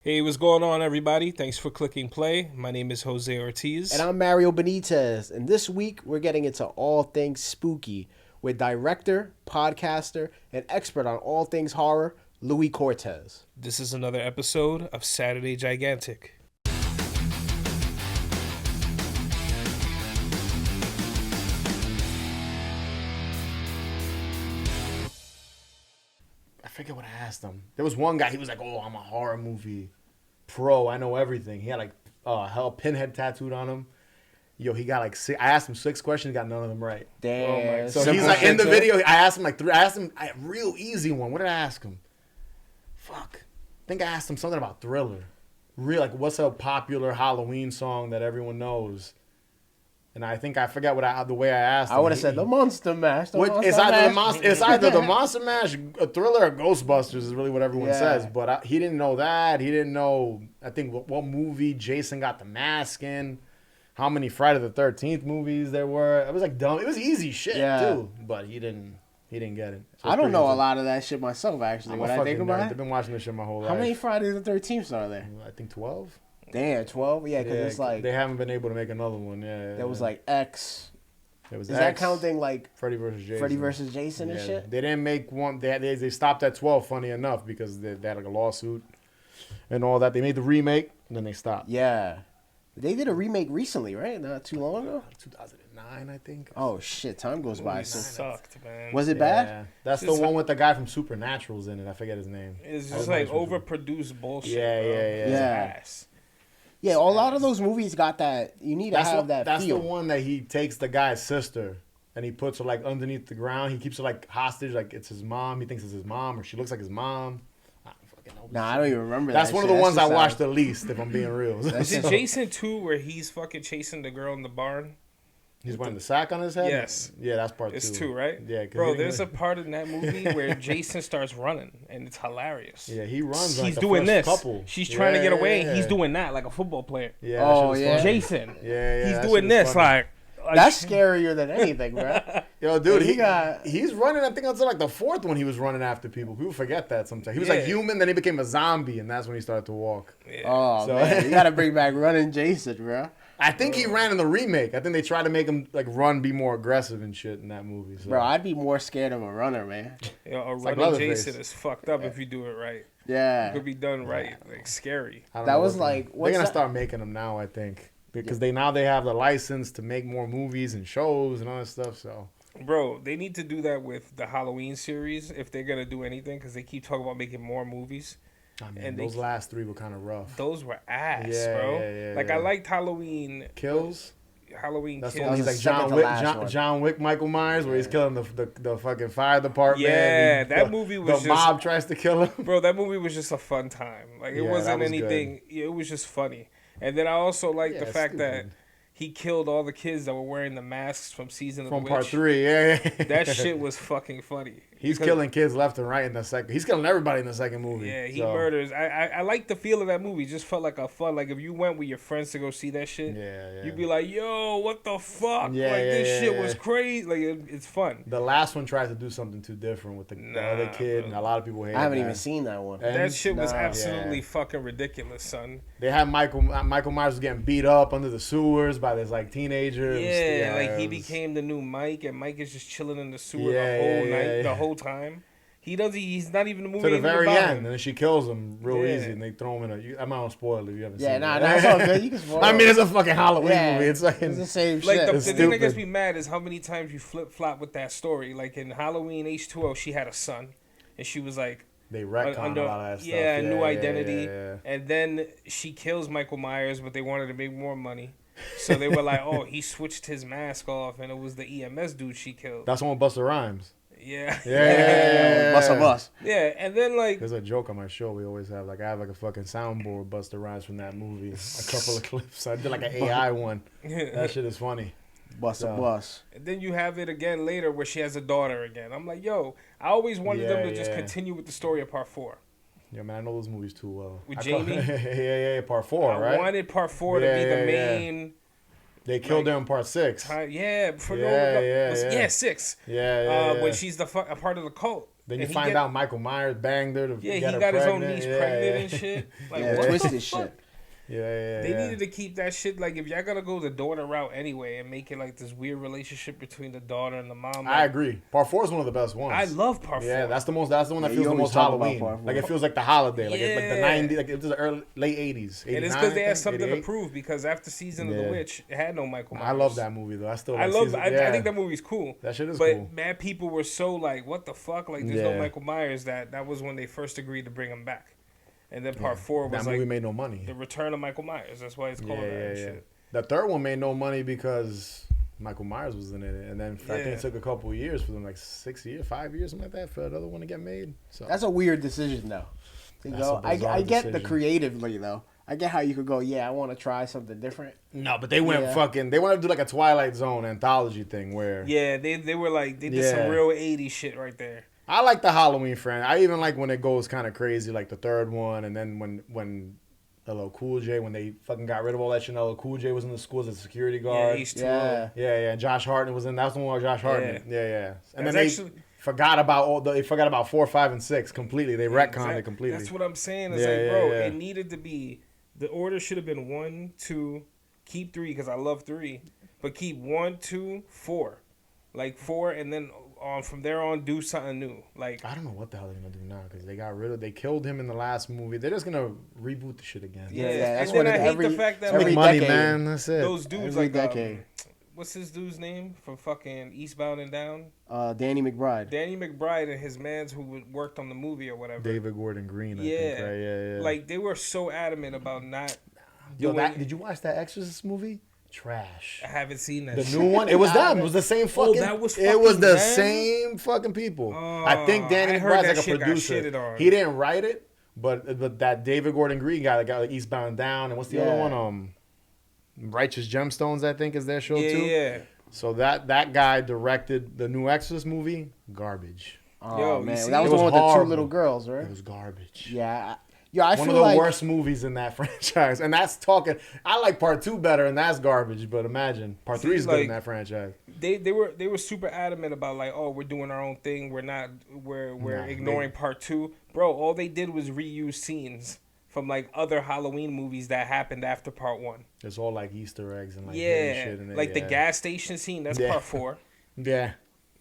Hey, what's going on, everybody? Thanks for clicking play. My name is Jose Ortiz. And I'm Mario Benitez. And this week, we're getting into all things spooky with director, podcaster, and expert on all things horror, Louie Cortes. This is another episode of Saturday Gigantic. I forget what I asked him. There was one guy, he was like, "Oh, I'm a horror movie pro. I know everything." He had like hell pinhead tattooed on him. Yo, he got like six. I asked him 6 questions, got none of them right. Damn. So he's like in the video. I asked him like three. I asked him a real easy one. What did I ask him? Fuck. I think I asked him something about Thriller. Real like, what's a popular Halloween song that everyone knows? And I think I forgot the way I asked him. I would have said the Monster Mash. It's either the Monster Mash, a Thriller, or Ghostbusters is really what everyone says. But he didn't know that. He didn't know, I think, what movie Jason got the mask in, how many Friday the 13th movies there were. It was like dumb. It was easy shit, too. But he didn't get it. So I don't know a lot of that shit myself, actually. When I think about it. I've been watching this shit my whole life. How many Friday the 13th are there? I think 12. Damn, 12? Yeah, because it's like... They haven't been able to make another one, There was like X. There was Is X, that counting like... Freddy versus Jason and shit? They didn't make one... They stopped at 12, funny enough, because they had like a lawsuit and all that. They made the remake, and then they stopped. Yeah. They did a remake recently, right? Not too long ago? 2009, I think. Oh, shit. Time goes by. So sucked, man. Was it bad? That's the one with the guy from Supernatural's in it. I forget his name. It's just like overproduced bullshit. Yeah. Ass. Yeah, a lot of those movies got that. You need to have that That's feel. the one that he takes the guy's sister and he puts her like underneath the ground. He keeps her like hostage, like it's his mom. He thinks it's his mom, or she looks like his mom. I don't fucking know. Nah, I don't even remember That's that one shit. of the ones I watched the least, if I'm being real. Is it Jason 2 where he's fucking chasing the girl in the barn? He's wearing the sack on his head? Yes. Yeah, that's part 2. It's 2, right? Yeah. Bro, there's a part in that movie where Jason starts running, and it's hilarious. Yeah, he runs. He's like the doing first this. Couple. She's trying to get away. Yeah. He's doing that like a football player. Yeah. Oh, yeah. Jason. Yeah. He's that doing shit is this funny. like That's scarier than anything, bro. Yo, dude, And he's running. I think until like the 4th one, he was running after people. People forget that sometimes. He was like human, then he became a zombie, and that's when he started to walk. Yeah. Oh, man. You got to bring back running Jason, bro. I think he ran in the remake. I think they tried to make him like run, be more aggressive and shit in that movie. So. Bro, I'd be more scared of a runner, man. A like running Leatherface. Jason is fucked up if you do it right. It Yeah. could be done right. Like scary. I don't That know was what like... they're what's gonna that? start making them now. I think because they have the license to make more movies and shows and all that stuff. So. Bro, they need to do that with the Halloween series if they're gonna do anything, because they keep talking about making more movies. I mean, And those last 3 were kind of rough. Those were ass, Yeah, bro. yeah, Like yeah. I liked Halloween Kills. Kills. That's the one he's the like second John to Wick, last one. John Wick, Michael Myers, where he's killing the fucking fire department. Yeah, that the, movie was the just... mob tries to kill him. Bro, that movie was just a fun time. Like it Yeah, wasn't that was anything. It was just funny. And then I also like the Yeah, fact that stupid. he killed all the kids that were wearing the masks from Season of From the part Witch. 3, yeah. That shit was fucking funny. He's Because- killing kids left and right in the second. He's killing everybody in the second movie. Yeah, he so. murders. I like the feel of that movie. It just felt like a fun. Like if you went with your friends to go see that shit, Yeah. you'd be like, "Yo, what the fuck? Yeah, like this yeah, shit yeah. was crazy. Like it's fun." The last one tried to do something too different with the other kid, and a lot of people hated I haven't that. even seen that one. And That shit was Nah. absolutely fucking ridiculous, son. They had Michael Myers was getting beat up under the sewers by this like teenager. Yeah, like he it was- became the new Mike, and Mike is just chilling in the sewer Yeah, the whole yeah, night, yeah. the whole time. He's not even the movie. to the ain't even very about end, him. and then she kills him real Yeah. easy, and they throw him in a. I'm not gonna spoil it if you haven't Yeah, seen nah, it. it's all good. You can spoil I it. mean, it's a fucking Halloween Yeah, movie. It's like It's the same Like shit. the It's thing that gets stupid. me mad is how many times you flip flop with that story. Like in Halloween H2O, she had a son, and she was like they retcon under a lot of that stuff. a new identity, yeah. and then she kills Michael Myers, but they wanted to make more money, so they were like, "Oh, he switched his mask off, and it was the EMS dude she killed." That's one with Busta Rhymes. Yeah, Yeah. Bust a bus. yeah, and then like There's a joke on my show we always have. Like I have like a fucking soundboard Busta Rhymes from that movie. A couple of clips. I did like an AI one. That shit is funny. Bust a bus. And then you have it again later where she has a daughter again. I'm like, yo, I always wanted them to just Yeah. continue with the story of part 4. Yeah, man, I know those movies too well. With I Jamie? yeah, part 4, I right? wanted part 4 to Yeah, be the yeah, main They killed her in part 6. Yeah, for Yeah. 6. Yeah. When she's a part of the cult. Then you And find out Michael Myers banged her to Yeah, get he her got his own pregnant. niece pregnant and shit. Like, Yeah, what twisted the fuck? shit. Yeah. They needed to keep that shit. Like, if y'all gonna go the daughter route anyway and make it like this weird relationship between the daughter and the mom. I like, agree. Part 4 is one of the best ones. I love part 4. Yeah, that's the one that Yeah, feels you the always most talk about Halloween. Part 4. Like it feels like the holiday. Like it's like the Yeah. 90s, like it was the late 80s. And it's 89, because they I had think, something to 88. prove. Because after Season of Yeah. the Witch, it had no Michael Myers. I love that movie though. I still I like love. season, I think that movie's cool. That shit is but cool. mad people were so like, "What the fuck?" Like, there's no Yeah. Michael Myers. That was when they first agreed to bring him back. And then part 4 was that movie like made no money. the return of Michael Myers. That's why it's called that and shit. The third one made no money because Michael Myers was in it, and then I think Yeah. it took a couple of years for them, like 6 years, 5 years, something like that, for another one to get made. So That's a weird decision, though. To That's go, a bizarre I get the decision. creatively though. I get how you could go. Yeah, I want to try something different. no, but they went Yeah. fucking. They wanted to do like a Twilight Zone anthology thing where Yeah, they were like they did Yeah. some real 80s shit right there. I like the Halloween friend. I even like when it goes kind of crazy, like the third one, and then when LL Cool J, when they fucking got rid of all that shit, LL Cool J was in the school as a security Yeah, guard. H2O. Yeah. Yeah. Josh Hartnett was in. That was the one with Josh Hartnett. Yeah. And then That's they actually- forgot about they forgot about 4, 5, and 6 completely. They retconned Exact- it completely. That's what I'm saying. It's Yeah, like, yeah, bro, yeah. it needed to be. The order should have been 1, 2, keep 3 because I love 3, but keep 1, 2, 4, like 4, and then on from there on do something new. Like I don't know what the hell they're gonna do now because they killed him in the last movie. They're just gonna reboot the shit again. Yeah, that's and what then it- I hate every- the fact that every Make like, money, decade. man. That's it. those dudes Every like decade. what's his dude's name from fucking Eastbound and Down? Danny McBride. Danny McBride and his mans who worked on the movie or whatever. David Gordon Green. I Yeah. think, right? Yeah. Like they were so adamant about not. Yo, doing- did you watch that Exorcist movie? Trash. I haven't seen that. The shit. new one, it was them. It was the same fucking. that was it was fucking the them? same fucking people. I think I Danny heard McBride's that like a shit got producer. shitted on. He didn't write it, but that David Gordon Green guy that got like Eastbound and Down, and what's the other Yeah. one? Righteous Gemstones, I think, is their show Yeah, too. yeah. So that guy directed the new Exorcist movie. Garbage. Oh Yo, you man, see- that was It the was one with the two horrible. little girls, right? It was garbage. Yeah, I One feel of the like worst movies in that franchise, and that's talking. I like part 2 better, and that's garbage. But imagine part 3 is good in like- that franchise. They were super adamant about like, oh, we're doing our own thing. We're not we're Nah, ignoring part 2. Bro, all they did was reuse scenes from like other Halloween movies that happened after part 1. It's all like Easter eggs and like Yeah, hidden shit in it. like the yeah. gas station scene. That's Yeah. part 4. Yeah,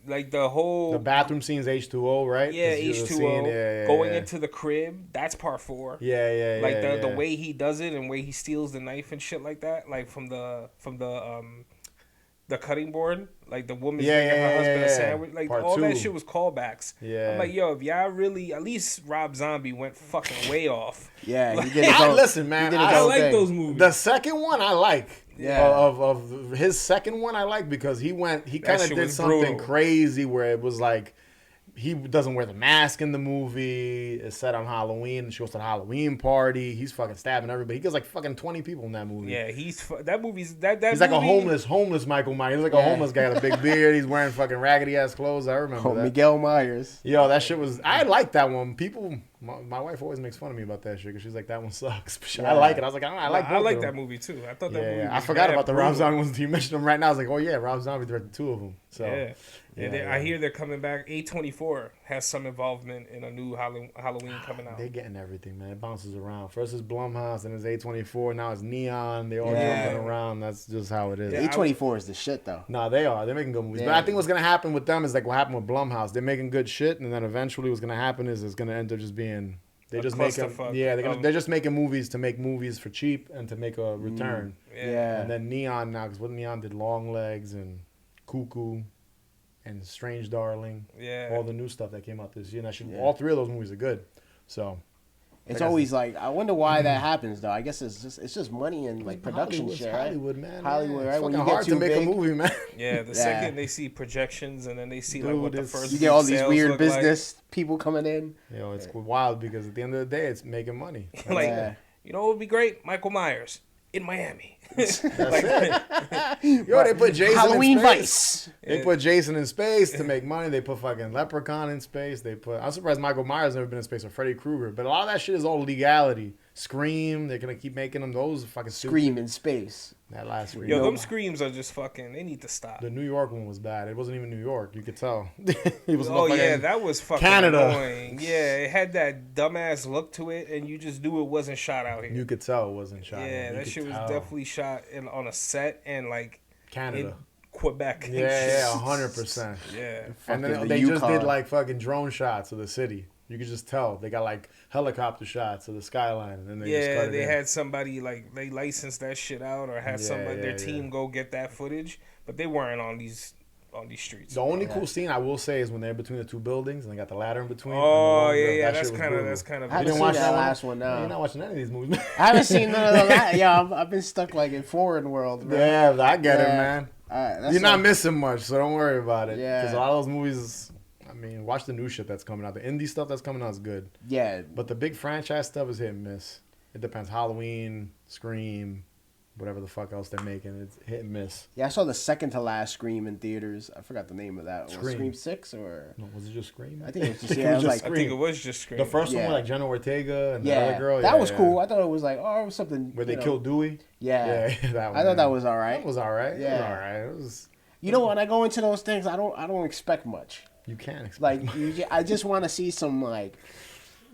Like the whole the bathroom scene's H2O, right? yeah It's just a H2O scene, yeah, going yeah. into the crib. That's part 4. Yeah. Like yeah. the way he does it and way he steals the knife and shit like that. Like from the cutting board. Like the woman's Yeah, giving her yeah, husband yeah, a yeah. sandwich. Like Part all that 2. shit was callbacks. Yeah. I'm like, yo, if y'all really, at least Rob Zombie went fucking way off. yeah, he did his own. Listen, man, he did his I own like thing. those movies. The second one I like. Yeah. Of his second one I like because he kind of shit did was something brutal. crazy where it was like he doesn't wear the mask in the movie. It's set on Halloween and she goes to the Halloween party. He's fucking stabbing everybody. He kills like fucking 20 people in that movie. Yeah, that movie's that He's like a movie- homeless Michael Myers. He's like a Yeah. homeless guy with a big beard. He's wearing fucking raggedy ass clothes. I remember Oh, that. Miguel Myers. Yo, that shit was. I like that one. People, my wife always makes fun of me about that shit because she's like, that one sucks. But Yeah. I like it. I was like, I like. I both like of that them. movie too. I thought that movie. Yeah, I was forgot mad about the Rob brutal. Zombie ones. You mentioned them right now. I was like, oh yeah, Rob Zombie directed 2 of them. So Yeah. Yeah, I hear they're coming back. A24 has some involvement in a new Halloween coming out. They getting everything, man. It bounces around. First it's Blumhouse, then it's A24. Now it's Neon. They all Yeah. jumping around. That's just how it is. Yeah. A24 is the shit though. Nah, they are. They're making good movies. But Yeah. I think what's gonna happen with them is like what happened with Blumhouse. They're making good shit, and then eventually what's gonna happen is it's gonna end up just being they A just make clusterfuck they're just making movies to make movies for cheap and to make a return. Yeah. And then Neon now, because what Neon did, Long Legs and Cuckoo and Strange Darling, Yeah. all the new stuff that came out this year. And Yeah. all 3 of those movies are good. So It's Like I always like I wonder why that happens though. I guess it's just money and like production Hollywood's shit, right? Hollywood, man. Hollywood, yeah. right? It's When fucking you get hard to too make big- a movie, man. Yeah, the second they see projections and then they see like Dude, what the it's- first You get all these sales weird look like. business people coming in. You know, it's wild because at the end of the day, it's making money. Like, Yeah. you know what would be great? Michael Myers in Miami. That's it. Yo, they put Jason Halloween in space. Vice. They put Jason in space to make money. They put fucking Leprechaun in space. I'm surprised Michael Myers never been in space or Freddy Krueger. But a lot of that shit is all legality. Scream. They're gonna keep making them. Those fucking Scream stupid. in space. That last Scream. Yo, them screams are just fucking. They need to stop. The New York one was bad. It wasn't even New York. You could tell. It was Oh yeah, that was fucking Canada. annoying. Yeah, it had that dumbass look to it, and you just knew it wasn't shot out here. You could tell it wasn't shot. Yeah, that shit was definitely shot on a set and like Canada. in Quebec. And Yeah, shit. 100%. Yeah. And then they just did like fucking drone shots of the city. You could just tell they got like helicopter shots of the skyline, and then they just cut it they in. had somebody like they licensed that shit out or had somebody their team go get that footage, but they weren't on these streets. The only cool scene I will say is when they're between the two buildings and they got the ladder in between. Oh yeah, that's kind of. I haven't seen that last one. No, you're not watching any of these movies. I haven't seen none of that. Yeah, I've been stuck like in foreign world. Bro. Yeah, I get it, man. You're not like, missing much, so don't worry about it. Yeah, because a lot of those movies. I mean, watch the new shit that's coming out. The indie stuff that's coming out is good. Yeah. But the big franchise stuff is hit and miss. It depends. Halloween, Scream, whatever the fuck else they're making. It's hit and miss. Yeah, I saw the second to last Scream in theaters. I forgot the name of that. Scream 6 or... No, was it just Scream? I think it was just, yeah, I think it was just Scream. The first one with like Jenna Ortega and the other girl. That was cool. I thought it was like, it was something... Where they killed Dewey? Yeah. That one. I thought that was all right. That was all right. Yeah. It was all right. It was... You know, when I go into those things, I don't expect much. You can't expect like I just want to see some like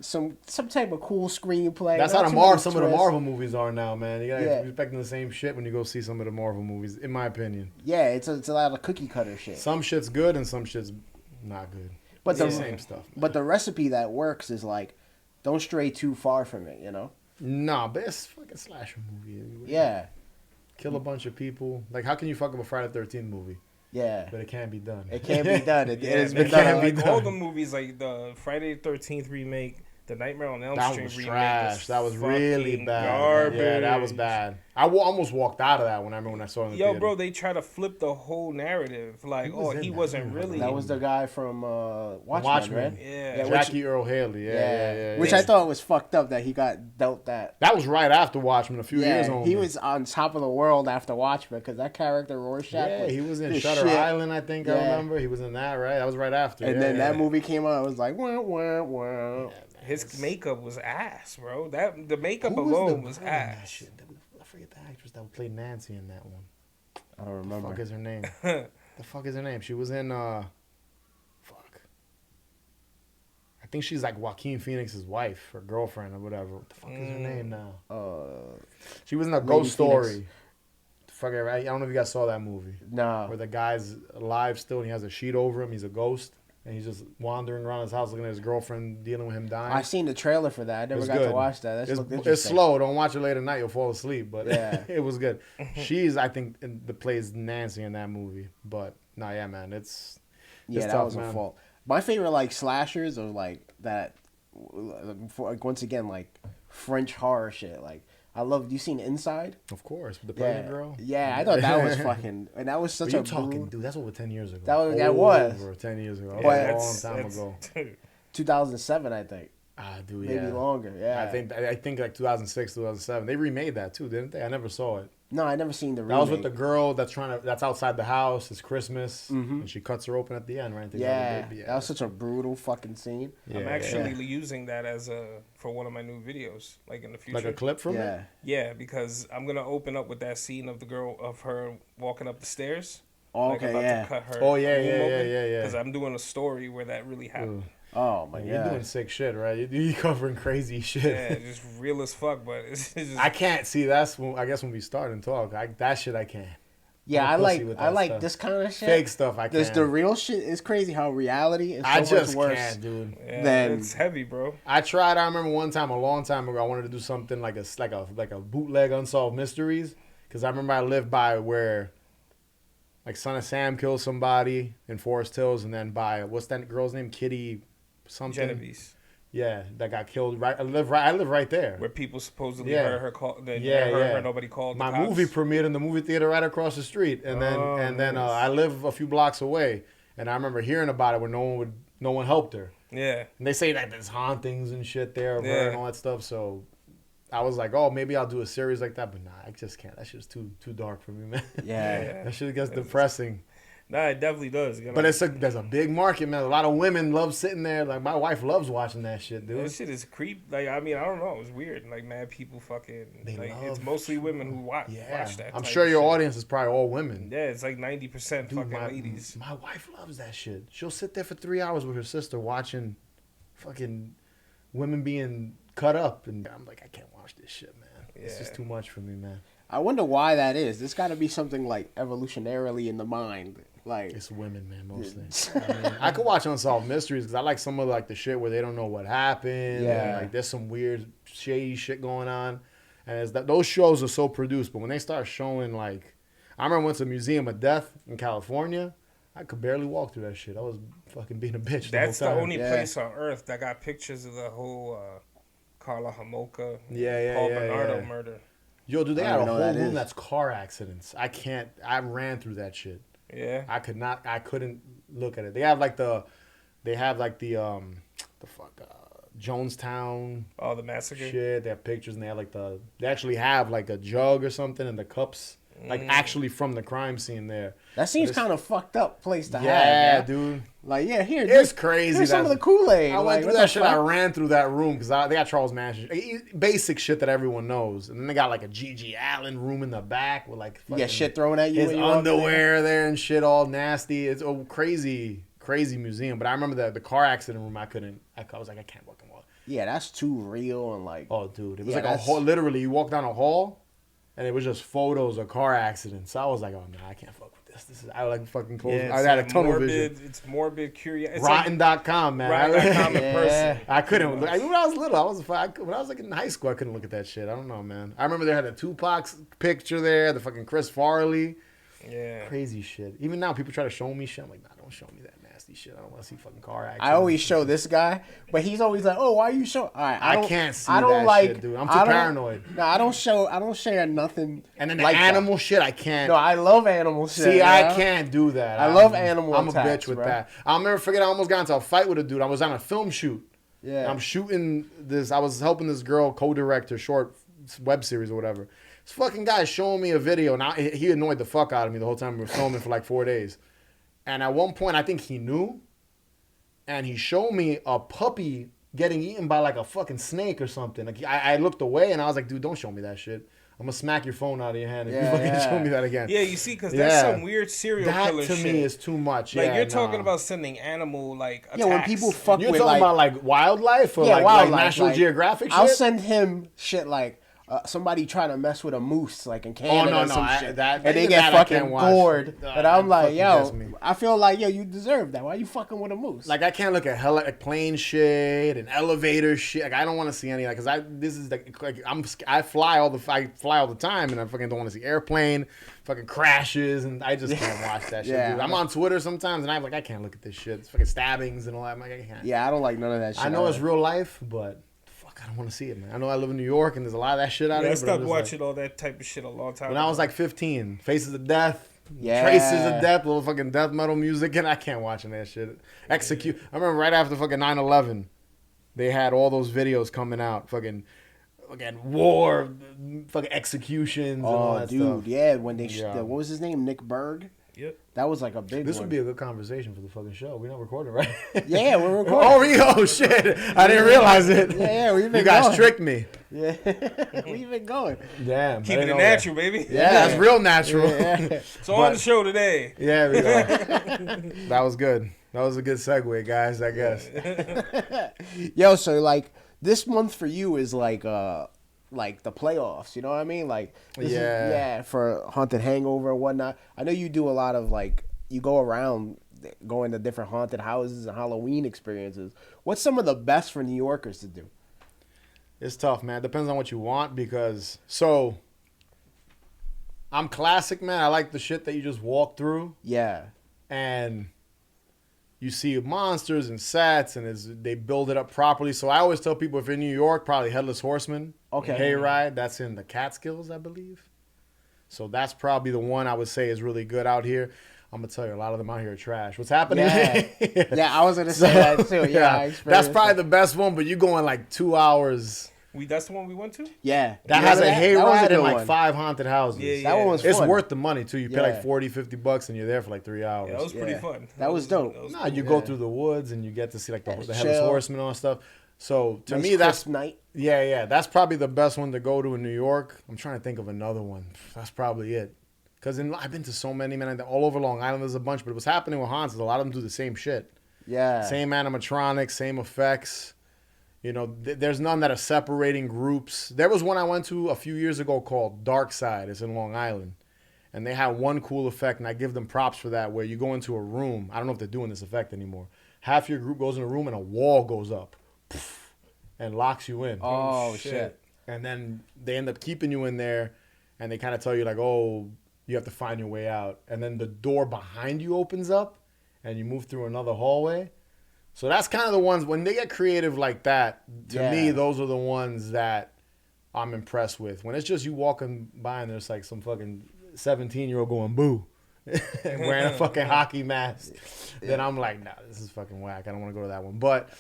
some type of cool screenplay. That's how some of the Marvel movies are now, man. You gotta be expecting the same shit when you go see some of the Marvel movies, in my opinion. Yeah, it's a lot of cookie cutter shit. Some shit's good and some shit's not good. But the same stuff. Man. But the recipe that works is like, don't stray too far from it, you know? Nah, but it's a fucking slasher movie. Yeah. Kill a bunch of people. Like, how can you fuck up a Friday the 13th movie? Yeah. But it can't be done. It can't be done. It has been done. done. Like all the movies, like the Friday the 13th remake, the Nightmare on Elm Street remake. Trash. That was really bad. Garbage. Yeah, that was bad. I almost walked out of that when I saw it in the theater. Bro, they try to flip the whole narrative. Like, he wasn't really. That was the guy from Watchmen, right? Yeah. Jackie Earl Haley. Yeah. Which I thought was fucked up that he got dealt that. That was right after Watchmen, a few years on. He was on top of the world after Watchmen because that character Rorschach. Yeah, he was in Shutter Island, I think. I remember he was in that. Right, that was right after. And then that movie came out. I was like, wah, wah, wah. His makeup was ass, bro. The makeup alone was ass. I forget the actress that played Nancy in that one. I don't remember. The fuck is her name? The fuck is her name? She was in fuck. I think she's like Joaquin Phoenix's wife or girlfriend or whatever. What the fuck is her name now? She was in a Ghost Story. Fuck it, right? I don't know if you guys saw that movie. No. Where the guy's alive still and he has a sheet over him. He's a ghost. And he's just wandering around his house looking at his girlfriend dealing with him dying. I seen the trailer for that. I never got to watch that. It's slow. Don't watch it late at night. You'll fall asleep. But it was good. She's, I think, plays Nancy in that movie. But, man. It's that tough, was man. a fault. My favorite, like, slashers are, like, that, once again, like, French horror shit. Like, you seen Inside? Of course, with the pregnant girl. Yeah, I thought that was fucking, and that was such dude. That's over 10 years ago. That was over 10 years ago. Yeah, a long time ago. 2007, I think. Dude, maybe longer. Yeah, I think like 2006, 2007. They remade that too, didn't they? I never saw it. No, I never seen the remake. That was with the girl that's outside the house. It's Christmas, and she cuts her open at the end, right? That was such a brutal fucking scene. Yeah, I'm actually using that for one of my new videos, like in the future. Like a clip from it? Yeah, because I'm gonna open up with that scene of her walking up the stairs. Oh, okay, to cut her yeah. Because I'm doing a story where that really happened. Oh my god, you're doing sick shit, right? You're covering crazy shit. Yeah, just real as fuck. But it's just... I can't see. That's I guess when we start and talk, that shit I can't. Yeah, I like this kind of shit. Fake stuff I can't. The real shit is crazy. How reality is so much worse. Can't, dude. Yeah, it's heavy, bro. I tried. I remember one time, a long time ago, I wanted to do something like a bootleg Unsolved Mysteries, because I remember I lived by where, like, Son of Sam killed somebody in Forest Hills, and then by what's that girl's name, Kitty something. Genovese. Yeah, that got killed. Right, I live right there. Where people supposedly heard her call. Nobody called. My movie premiered in the movie theater right across the street, and then I live a few blocks away, and I remember hearing about it where no one helped her. Yeah. And they say that there's hauntings and shit there of her and all that stuff. So I was like, oh, maybe I'll do a series like that, but nah, I just can't. That shit's too dark for me, man. Yeah. That shit gets depressing. Nah, it definitely does. You know? But there's a big market, man. A lot of women love sitting there. Like my wife loves watching that shit, dude. That shit is creep. Like, I mean, I don't know. It's weird. Like, mad people fucking. It's mostly women who watch that. I'm sure your audience is probably all women. Yeah, it's like 90% fucking ladies. My wife loves that shit. She'll sit there for 3 hours with her sister watching fucking women being cut up, and I'm like, I can't watch this shit, man. It's just too much for me, man. I wonder why that is. There's got to be something like evolutionarily in the mind. Like it's women, man, mostly. I mean, I could watch Unsolved Mysteries because I like some of like the shit where they don't know what happened. Yeah. And, like there's some weird shady shit going on, and it's those shows are so produced. But when they start showing like, I remember once a Museum of Death in California, I could barely walk through that shit. I was fucking being a bitch. That's the only Yeah. place on earth that got pictures of the whole Carla Homolka, Yeah, Paul Bernardo murder. Yo, dude, they I got a don't whole know what that room is. that's car accidents. I ran through that shit. Yeah. I couldn't look at it. They have like the Jonestown Oh, the massacre. shit. They have pictures and they have like they actually have like a jug or something and the cups like actually from the crime scene there. that seems kind of fucked up place to have. Yeah, Yeah, dude. Like here, It's crazy. Here's some of That's- the Kool-Aid. I went like, through what that the shit. fuck? I ran through that room because they got Charles Manson. Basic shit that everyone knows. And then they got like a G.G. Allen room in the back with like You get shit thrown at you. his when you walk in there. underwear there and shit all nasty. It's a crazy museum. But I remember the car accident room. I was like, I can't fucking walk. Yeah, that's too real and like. Oh, dude. It was Yeah, like a hall. Literally, you walk down a hall and it was just photos of car accidents. So I was like, oh, no, I can't fuck with this. I like fucking close. Yeah, I it's had a like tunnel morbid, vision. It's morbid curiosity. Rotten.com, man. Rotten.com in Yeah. person. I couldn't. When I was little, when I was like in high school, I couldn't look at that shit. I don't know, man. I remember they had a Tupac picture there, the fucking Chris Farley, Yeah. crazy shit. Even now, people try to show me shit. I'm like, nah, don't show me that nasty shit. I don't want to see fucking car accidents. I always show this guy, but he's always like, "Oh, why you show?" All right, I can't see I don't that like, shit, dude. I'm too I don't- paranoid. No, I don't show. I don't share nothing. And then the like that. animal shit, I can't. No, I love animal shit. See, you I know? can't do that. I love animal I'm a attacks, bitch with bro. that. I'll never forget. I almost got into a fight with a dude. I was on a film shoot. Yeah. I'm shooting this. I was helping this girl co-direct her short web series or whatever. This fucking guy showing me a video, and he annoyed the fuck out of me the whole time we were filming for like 4 days. And at one point, I think he knew, and he showed me a puppy getting eaten by like a fucking snake or something. Like I looked away, and I was like, dude, don't show me that shit. I'm gonna smack your phone out of your hand if you fucking show me that again. Yeah, you see, because that's some weird serial that killer to shit. me is too much. Like, yeah, you're talking nah. about sending animal, like, attacks. Yeah, when people fuck You're with talking like, about like wildlife or yeah, like wildlife, National like, Geographic shit? I'll send him shit like somebody trying to mess with a moose, like in Canada no, or some I- shit, that- and they even get that I fucking can't watch. gored. And I'm That like, fucking gets yo, me. I feel like, yo, you deserve that. Why you fucking with a moose? Like I can't look at like plane shit and elevator shit. Like I don't want to see any because I fly all the time and I fucking don't want to see airplane fucking crashes and I just can't watch that shit. Yeah. Dude. I'm on Twitter sometimes and I'm like I can't look at this shit. It's fucking stabbings and all that. I'm like I can't. yeah, I don't like none of that shit. I know it's real life, but fuck, I don't want to see it, man. I know I live in New York and there's a lot of that shit out Yeah, I there. but I'm stopped just watching all that type of shit a long time when ago. I was like 15, Faces of Death. Yeah. Traces of Death, little fucking death metal music, and I can't watch that shit. Execute. I remember right after fucking 9/11, they had all those videos coming out, fucking war, fucking executions, and all Oh, that dude, stuff. yeah. When they, Yeah. what was his name? Nick Berg. Yep. That was like a big This one. would be a good conversation for the fucking show. We're not recording, right? Yeah, we're recording. Oh, shit! I didn't realize it. Yeah, we've been You guys going. tricked me. Yeah, we've been going. Damn. I Keeping didn't it know natural, baby. That. Yeah, that's real natural. Yeah. So on the show today. Yeah, we go. That was good. That was a good segue, guys, I guess. Yo, so like this month for you is like the playoffs. You know what I mean? Like this is- Yeah. yeah, for Haunted Hangover and whatnot. I know you do a lot of like you go around going to different haunted houses and Halloween experiences. What's some of the best for New Yorkers to do? It's tough, man. Depends on what you want because I'm classic, man. I like the shit that you just walk through Yeah. and you see monsters and sets and they build it up properly. So I always tell people if you're in New York, probably Headless Horseman. Okay. Hayride. That's in the Catskills, I believe. So that's probably the one I would say is really good out here. I'm gonna tell you, a lot of them out here are trash. What's happening? Yeah. Yeah, I was gonna say that too. Yeah, I that's experienced probably that. the best one. But you going like 2 hours That's the one we went to? Yeah. That You has remember a that? That was hayride good and like one. 5 haunted houses. Yeah, That one was It's fun. worth the money too. You pay like Yeah. $40-$50 and you're there for like 3 hours. Yeah, that was pretty Yeah. fun. That was dope. Nah, you go through the woods and you get to see like the headless chill. horseman and all that stuff. So to Nice me, that's crisp night. yeah. That's probably the best one to go to in New York. I'm trying to think of another one. That's probably it. Because I've been to so many, man. All over Long Island, there's a bunch. But what's happening with haunts is a lot of them do the same shit. Yeah. Same animatronics, same effects. You know, there's none that are separating groups. There was one I went to a few years ago called Dark Side. It's in Long Island. And they had one cool effect, and I give them props for that, where you go into a room. I don't know if they're doing this effect anymore. Half your group goes in a room, and a wall goes up and locks you in. Oh, shit. And then they end up keeping you in there, and they kind of tell you, like, oh, you have to find your way out. And then the door behind you opens up, and you move through another hallway. So that's kind of the ones, when they get creative like that, to me, those are the ones that I'm impressed with. When it's just you walking by and there's like some fucking 17-year-old going boo and wearing a fucking hockey mask, then I'm like, nah, this is fucking whack. I don't want to go to that one. But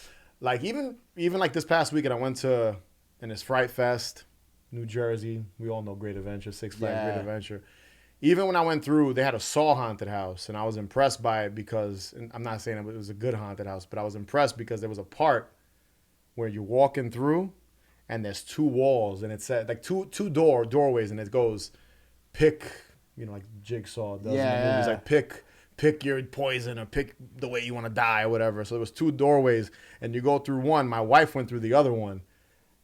like even like this past weekend, I went to, and it's Fright Fest, New Jersey. We all know Great Adventure, Six Flags Great Adventure. Even when I went through, they had a Saw haunted house, and I was impressed by it because, and I'm not saying it was a good haunted house, but I was impressed because there was a part where you're walking through, and there's 2 walls, and it said, like two doorways, and it goes, pick, you know, like Jigsaw does in the movies, like pick your poison or pick the way you want to die or whatever. So there was 2 doorways, and you go through one. My wife went through the other one.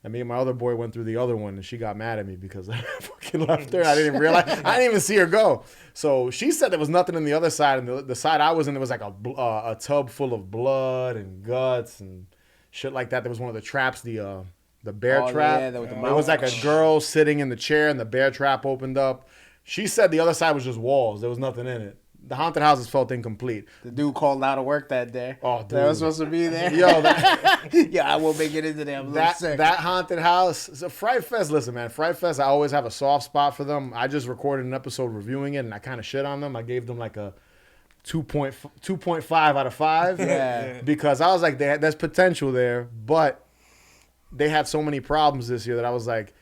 And me and my other boy went through the other one, and she got mad at me because I fucking left her. I didn't even realize. I didn't even see her go. So she said there was nothing on the other side, and the side I was in, there was like a tub full of blood and guts and shit like that. There was one of the traps, the bear trap. Yeah, with the It was like a girl sitting in the chair, and the bear trap opened up. She said the other side was just walls. There was nothing in it. The haunted houses felt incomplete. The dude called out of work that day. Oh, dude. That was supposed to be there. Yo, yeah, I won't make it into there. I'm a little sick. That haunted house. So Fright Fest, listen, man. Fright Fest, I always have a soft spot for them. I just recorded an episode reviewing it, and I kind of shit on them. I gave them like a 2.5 out of 5. Yeah. Because I was like, there's potential there, but they had so many problems this year that I was like,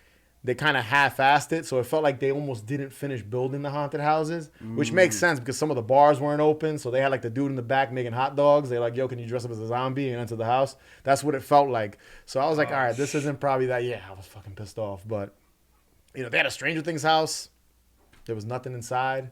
they kind of half-assed it, so it felt like they almost didn't finish building the haunted houses, which makes sense because some of the bars weren't open, so they had like the dude in the back making hot dogs. They're like, yo, can you dress up as a zombie and enter the house? That's what it felt like. So I was like, all right, this isn't probably that. Yeah, I was fucking pissed off, but you know, they had a Stranger Things house. There was nothing inside.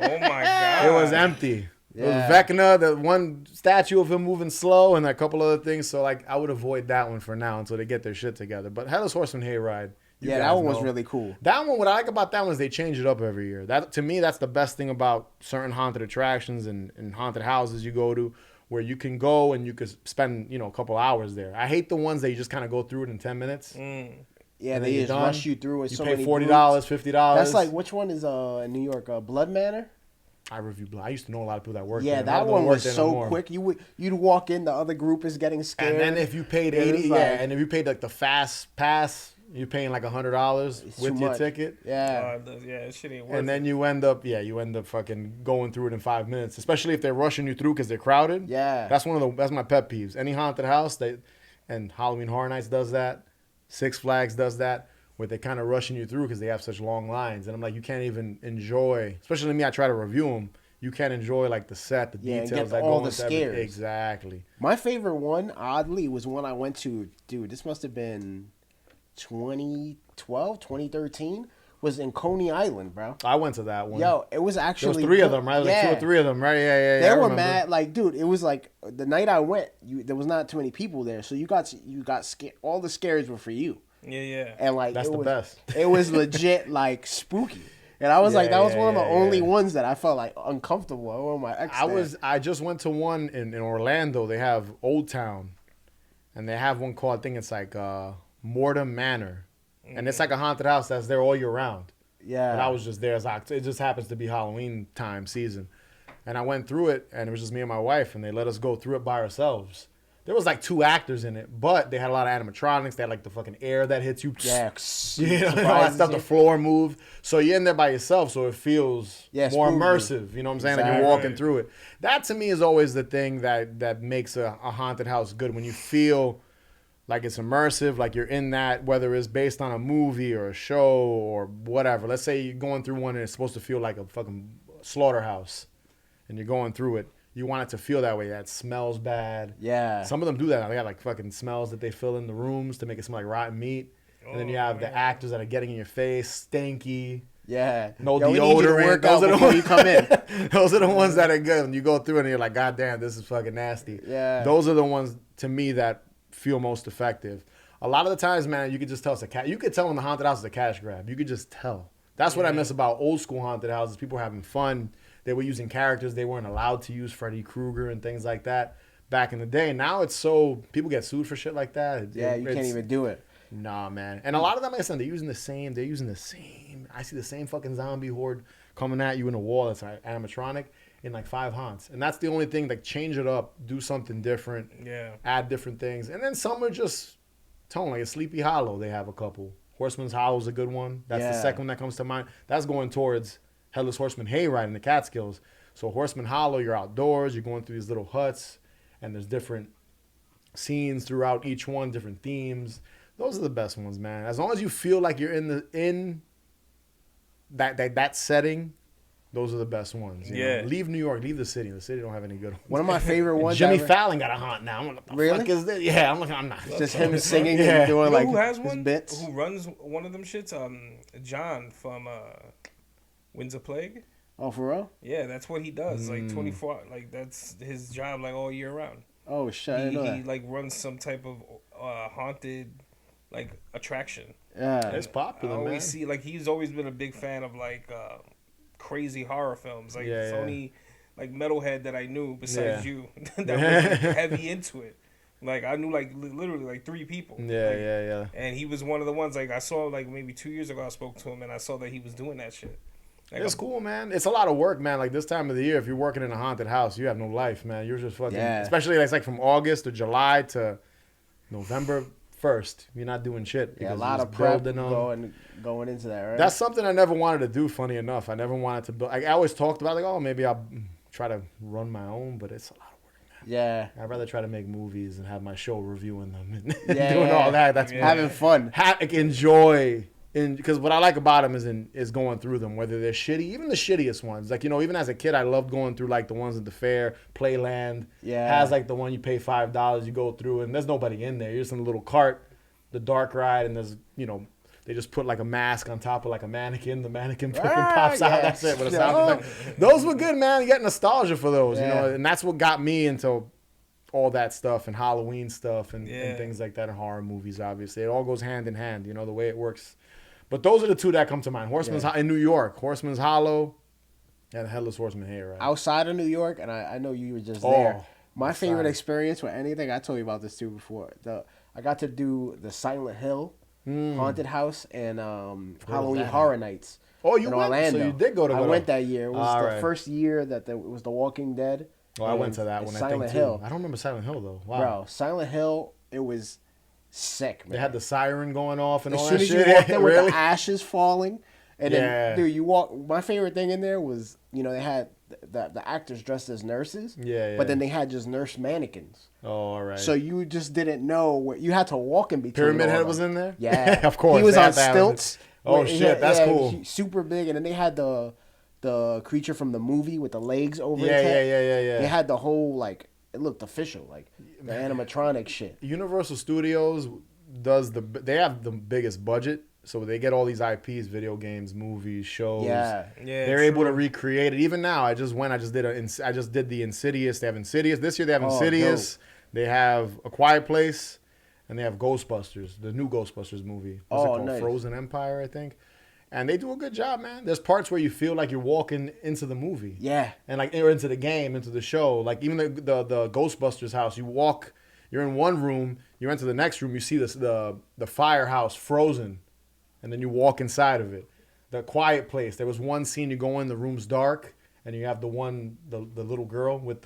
Oh my God. It was empty. It was Vecna, the one statue of him moving slow, and a couple other things. So like, I would avoid that one for now until they get their shit together. But Headless Horseman Hayride. Yeah, that one was really cool. That one, what I like about that one is they change it up every year. That to me, that's the best thing about certain haunted attractions and haunted houses you go to, where you can go and you could spend, you know, a couple hours there. I hate the ones that you just kind of go through it in 10 minutes. Yeah, they just rush you through it. You so pay many $40, groups. $50. That's like, which one is in New York? Blood Manor? I review Blood. I used to know a lot of people that work Yeah, there. that one was so quick. You'd walk in, the other group is getting scared. And then if you paid $80, and if you paid like the fast pass, you're paying like $100 with your ticket. Yeah. That shit ain't worth And then you end up fucking going through it in 5 minutes, especially if they're rushing you through because they're crowded. Yeah. That's my pet peeves. Any haunted house, and Halloween Horror Nights does that. Six Flags does that, where they're kind of rushing you through because they have such long lines. And I'm like, you can't even enjoy, especially me, I try to review them. You can't enjoy like the set, the details and get that all go the into everything. scares. Exactly. My favorite one, oddly, was one I went to. Dude, this must have been 2012, 2013. Was in Coney Island, bro. I went to that one. Yo, it was actually. There was 3 of them, right? There was like 2 or 3 of them, right? Yeah. They I were remember. mad, like, dude. It was like the night I went. There was not too many people there, so you got scared. All the scares were for you. Yeah. And like That's the best. It was legit like spooky. And I was like, that was one of the only ones that I felt like uncomfortable. One of my ex. I just went to one in Orlando. They have Old Town, and they have one called, I think it's like Mortem Manor, and it's like a haunted house that's there all year round. Yeah. And I was just there it just happens to be Halloween time season, and I went through it, and it was just me and my wife, and they let us go through it by ourselves. There was like 2 actors in it, but they had a lot of animatronics. They had like the fucking air that hits you. Yeah. You know, all that stuff, the floor move. So you're in there by yourself, so it feels more spooky. immersive. You know what I'm saying? Like you're walking through it. That to me is always the thing that makes a haunted house good. When you feel like it's immersive, like you're in that, whether it's based on a movie or a show or whatever. Let's say you're going through one and it's supposed to feel like a fucking slaughterhouse, and you're going through it. You want it to feel that way. That smells bad. Yeah. Some of them do that. They got like fucking smells that they fill in the rooms to make it smell like rotten meat. And then you have the actors that are getting in your face, stinky. Yeah. No Yo, we need you to deodorant. work Those out are the before ones you come in. Those are the ones that are good. When you go through it and you're like, God damn, this is fucking nasty. Yeah. Those are the ones to me that feel most effective. A lot of the times, man, you could just tell it's a cat. You could tell when the haunted house is a cash grab. You could just tell. That's what I miss about old school haunted houses. People were having fun. They were using characters they weren't allowed to use, Freddy Krueger and things like that back in the day. Now it's so people get sued for shit like that. Yeah, you can't even do it. Nah, man. And a lot of them, like I said, they're using the same. I see the same fucking zombie horde coming at you in a wall that's like animatronic in like 5 haunts. And that's the only thing, like change it up, do something different, add different things. And then some are just tone, like a Sleepy Hollow, they have a couple. Horseman's Hollow is a good one. That's the second one that comes to mind. That's going towards Headless Horseman Hayride in the Catskills. So Horseman Hollow, you're outdoors, you're going through these little huts, and there's different scenes throughout each one, different themes. Those are the best ones, man. As long as you feel like you're in that setting, those are the best ones. You know? Leave New York, leave the city. The city don't have any good ones. One of my favorite ones. Jimmy Fallon got a haunt now. I'm like, what the really? fuck is this? Yeah, I'm not. It's just him singing and doing like who has his one? bits. Who runs one of them shits? John from Winds of Plague. Oh, for real? Yeah, that's what he does. Like 24. Like that's his job. Like all year round. Oh shit! I didn't know He that. like runs some type of haunted like attraction. Yeah, It's popular, I always man. see like he's always been a big fan of like crazy horror films. Like it's only like metalhead that I knew besides you that was like, heavy into it. Like I knew like literally like 3 people. Yeah. And he was one of the ones like I saw like maybe 2 years ago. I spoke to him and I saw that he was doing that shit. Like, It's cool, man. It's a lot of work, man. Like this time of the year, if you're working in a haunted house, you have no life, man. You're just fucking. Especially like from August to July to November 1st, you're not doing shit. Yeah, a lot of prep going into that, right? That's something I never wanted to do. Funny enough, I never wanted to build. I always talked about like, oh, maybe I'll try to run my own, but it's a lot of work, man. Yeah, I'd rather try to make movies and have my show reviewing them and doing all that. That's having fun. Enjoy. Because what I like about them is going through them, whether they're shitty, even the shittiest ones. Like, you know, even as a kid, I loved going through like the ones at the fair, Playland. Yeah. Has like the one you pay $5, you go through, and there's nobody in there. You're just in a little cart, the dark ride, and there's, you know, they just put like a mask on top of like a mannequin. The mannequin fucking pops out. That's it. With a sound effect. Those were good, man. You get nostalgia for those, you know, and that's what got me into all that stuff and Halloween stuff and things like that, and horror movies. Obviously, it all goes hand in hand. You know the way it works. But those are the 2 that come to mind. Horseman's in New York, Horseman's Hollow, and Headless Horseman Hayride. Outside of New York, and I know you were just there. My favorite experience with anything, I told you about this too before. I got to do the Silent Hill haunted house and Halloween Horror Nights. Oh, you in went? Orlando. So you did go to. I went that year. It was the first year that it was The Walking Dead. Oh, I went to that one. Silent Hill. I don't remember Silent Hill though. Wow. Bro, Silent Hill. It was sick, man. They had the siren going off and all that shit. As soon as you walked in with the ashes falling, and then, dude, you walk. My favorite thing in there was, you know, they had the actors dressed as nurses. Yeah. But then they had just nurse mannequins. Oh, all right. So you just didn't know what you had to walk in between. Pyramid Head was in there. Yeah, of course. He was on stilts. Oh shit, that's cool. Super big, and then they had the creature from the movie with the legs over his head. Yeah. They had the whole like. It looked official, like the animatronic shit. Universal Studios they have the biggest budget, so they get all these IPs, video games, movies, shows. Yeah. They're able to recreate it. Even now, I just did the Insidious. They have Insidious this year. They have Insidious. Dope. They have A Quiet Place, and they have Ghostbusters, the new Ghostbusters movie. What's it called? Nice. Frozen Empire, I think. And they do a good job, man. There's parts where you feel like you're walking into the movie. Yeah. And like, or into the game, into the show. Like even the Ghostbusters house, you're in one room, you enter the next room, you see the firehouse frozen, and then you walk inside of it. The Quiet Place, there was one scene you go in, the room's dark, and you have the little girl with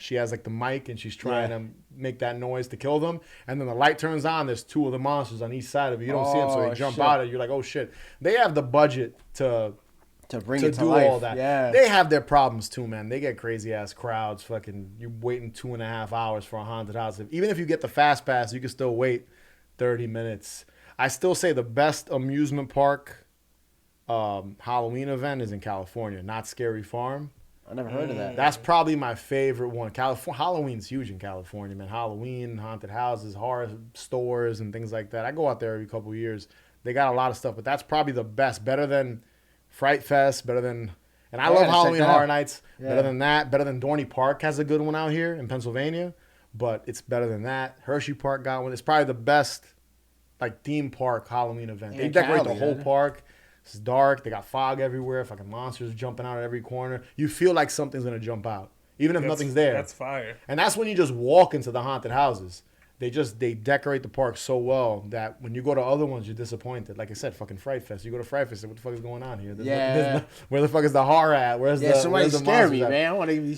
she has like the mic and she's trying to make that noise to kill them. And then the light turns on, there's 2 of the monsters on each side of it. You don't see them, so they jump out of it. You're like, oh shit. They have the budget to to bring to it to do life. all that. Yeah. They have their problems too, man. They get crazy ass crowds. Fucking, you waiting 2.5 hours for a haunted house. Even if you get the fast pass, you can still wait 30 minutes. I still say the best amusement park Halloween event is in California, not Scary Farm. I never heard of that. That's probably my favorite one. Halloween's huge in California, man. Halloween, haunted houses, horror stores, and things like that. I go out there every couple of years. They got a lot of stuff, but that's probably the best. Better than Fright Fest, better than... And I love Halloween Horror Nights. Yeah. Better than that. Better than Dorney Park has a good one out here in Pennsylvania. But it's better than that. Hershey Park got one. It's probably the best like theme park Halloween event. They decorate the whole park. It's dark. They got fog everywhere. Fucking monsters jumping out at every corner. You feel like something's going to jump out. Even if nothing's there. That's fire. And that's when you just walk into the haunted houses. They decorate the park so well that when you go to other ones, you're disappointed. Like I said, fucking Fright Fest. You go to Fright Fest, what the fuck is going on here? Where the fuck is the horror at? Somebody scare me, man. I want to be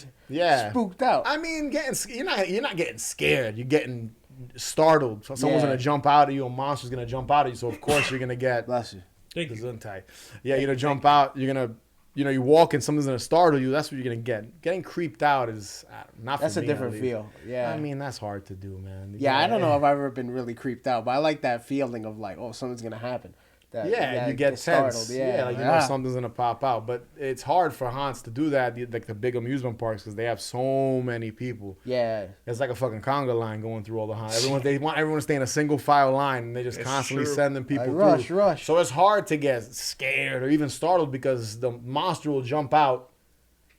spooked out. I mean, you're not getting scared. You're getting startled. So someone's gonna jump out at you. A monster's gonna jump out at you. So of course you're gonna get. Bless you. Yeah, you're gonna jump out. You're gonna. You walk and something's gonna startle you. That's what you're gonna get. Getting creeped out is not for me. That's a different feel. Yeah. I mean, that's hard to do, man. Yeah, I don't know if I've ever been really creeped out, but I like that feeling of like, oh, something's gonna happen. You get tense. Yeah, like you know something's gonna pop out. But it's hard for haunts to do that, like the big amusement parks, because they have so many people. Yeah, it's like a fucking conga line going through all the haunts. They want everyone to stay in a single file line, and they just constantly sending people through. Rush. So it's hard to get scared or even startled because the monster will jump out.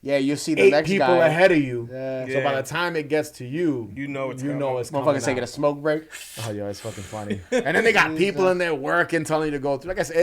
Yeah, you see the 8 next people guy ahead of you. Yeah. So by the time it gets to you, you know it's coming. Motherfuckers taking a smoke break. Oh, yo, it's fucking funny. And then they got people in there working, telling you to go through. Like I said,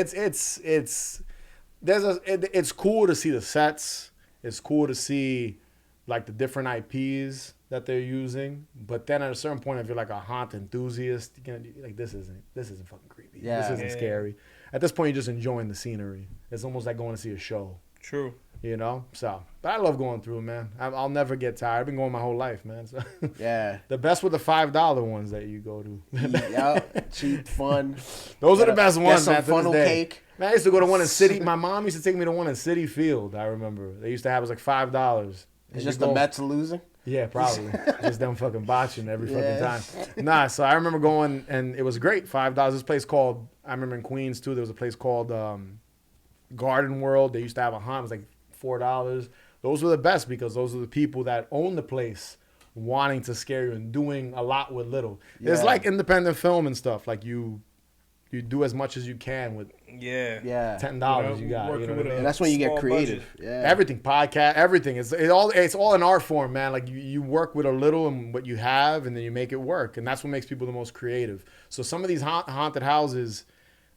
it's cool to see the sets. It's cool to see like the different IPs that they're using. But then at a certain point, if you're like a haunt enthusiast, you're gonna be like, this isn't fucking creepy. Yeah. This isn't scary. At this point, you're just enjoying the scenery. It's almost like going to see a show. True. You know, so, but I love going through, man. I'll never get tired. I've been going my whole life, man. So. Yeah. The best were the $5 ones that you go to. Yep. Cheap, fun. Those are the best ones, man. Funnel cake. Man, I used to go to one in City. My mom used to take me to one in City Field. I remember they used to have it was like $5. It's just the Mets losing. Yeah, probably. Just them fucking botching every fucking time. Nah, so I remember going and it was great. $5. This place called. I remember in Queens too. There was a place called Garden World. They used to have a haunt. It was like $4. Those were the best because those are the people that own the place wanting to scare you and doing a lot with little. Yeah. It's like independent film and stuff. Like you do as much as you can with $10 you got. You know what I mean? And that's when you get creative. Yeah. Everything, podcast, everything. It's all an art form, man. Like you work with a little and what you have and then you make it work. And that's what makes people the most creative. So some of these haunted houses,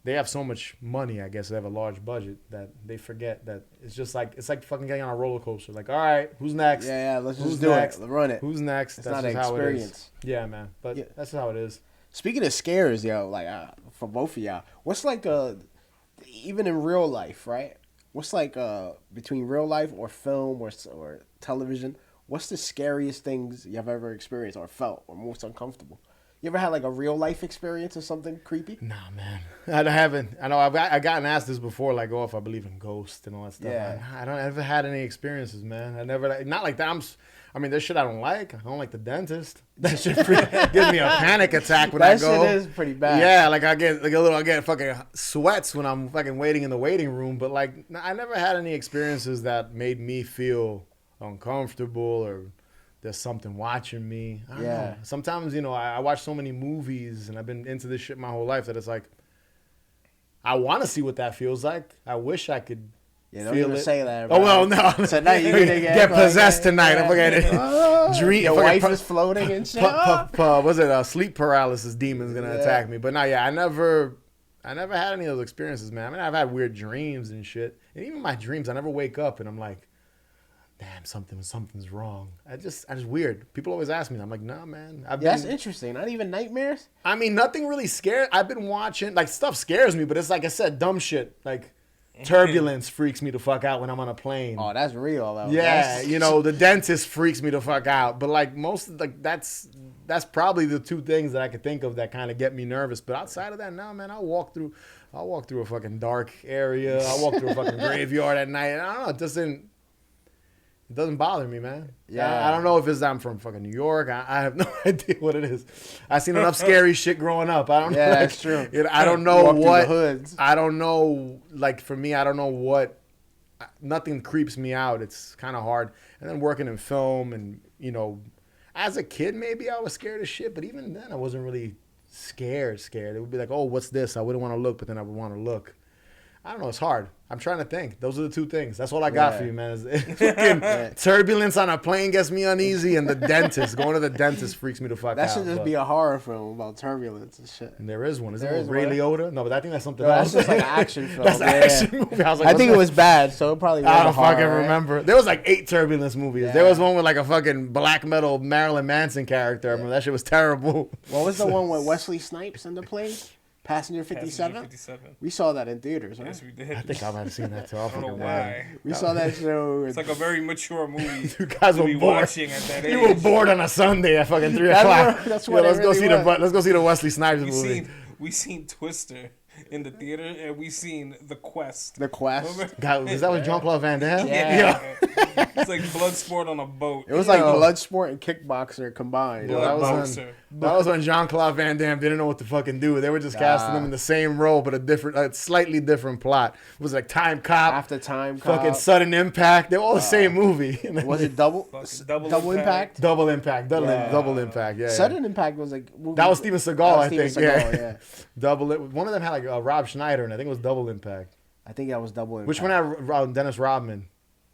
they have so much money, I guess. They have a large budget that they forget that it's like fucking getting on a roller coaster. Like, all right, who's next? Yeah, let's just do it. Let's run it. Who's next? It's not an experience. Yeah, man. But that's how it is. Speaking of scares, yo, like for both of y'all, what's like even in real life, right? What's like between real life or film or television? What's the scariest things you've ever experienced or felt or most uncomfortable? You ever had like a real life experience or something creepy? Nah, man. I haven't. I know I've gotten asked this before, like, if I believe in ghosts and all that stuff. Yeah. I don't ever had any experiences, man. I never, not like that. There's shit I don't like. I don't like the dentist. That shit gives me a panic attack when I go. That shit is pretty bad. Yeah, like I get fucking sweats when I'm fucking waiting in the waiting room. But like, I never had any experiences that made me feel uncomfortable or there's something watching me. I don't know. Sometimes, I watch so many movies and I've been into this shit my whole life that it's like, I want to see what that feels like. I wish I could feel it. Say that. Bro. Oh, well, no. Tonight you're going to get possessed tonight. I'm fucking dream. Your wife is floating and shit. Was it sleep paralysis demon's going to attack me? But no, I never had any of those experiences, man. I mean, I've had weird dreams and shit. And even my dreams, I never wake up and I'm like, damn, something's wrong. I just weird. People always ask me. I'm like, nah, man. That's interesting. Not even nightmares? I mean, nothing really scared. I've been watching, like, stuff scares me, but it's like I said, dumb shit. Like, turbulence freaks me the fuck out when I'm on a plane. Oh, that's real, though. Yeah, the dentist freaks me the fuck out. But, like, that's probably the two things that I could think of that kind of get me nervous. But outside of that, no, man, I'll walk through I'll walk through a fucking dark area. I'll walk through a fucking graveyard at night. I don't know. It doesn't bother me, man. Yeah. I don't know if it's that I'm from fucking New York. I have no idea what it is. I've seen enough scary shit growing up. I don't know. Yeah, that's true. I don't know what. I don't know. Like, for me, I don't know what. Nothing creeps me out. It's kind of hard. And then working in film and, as a kid, maybe I was scared of shit. But even then, I wasn't really scared. It would be like, oh, what's this? I wouldn't want to look, but then I would want to look. I don't know. It's hard. I'm trying to think. Those are the two things. That's all I got for you, man. Fucking turbulence on a plane gets me uneasy, and the dentist. Going to the dentist freaks me the fuck out. That should just be a horror film about turbulence and shit. And there is one. Is there Ray Liotta? No, but I think that's something else. That's just like an action film. That's an action movie. I think it was bad, so it probably was I don't fucking remember. There was like 8 turbulence movies. Yeah. There was one with like a fucking black metal Marilyn Manson character. I remember that shit was terrible. What was the one with Wesley Snipes in the plane? Passenger 57? We saw that in theaters, right? Yes, we did. I think I might have seen that too. I don't know why. We saw that show. It's like a very mature movie. You guys were bored. Watching at that age. You were bored on a Sunday at fucking 3 o'clock. That's what let's go see the Wesley Snipes movie. We seen Twister in the theater, and we seen The Quest. The Quest? God, was that with Jean-Claude Van Damme? Yeah. It's like blood sport on a boat. It was like blood sport and kickboxer combined. That was when Jean-Claude Van Damme didn't know what to fucking do. They were just casting him in the same role, but a slightly different plot. It was like Time Cop. After Time Cop. Fucking Sudden Impact. They were all the same movie. Was it Double Impact? Double Impact. Double Impact, yeah. Sudden Impact was like... That was Steven Seagal, I think. Yeah. One of them had like Rob Schneider, and I think it was Double Impact. I think that was Double Impact. Which one had Dennis Rodman?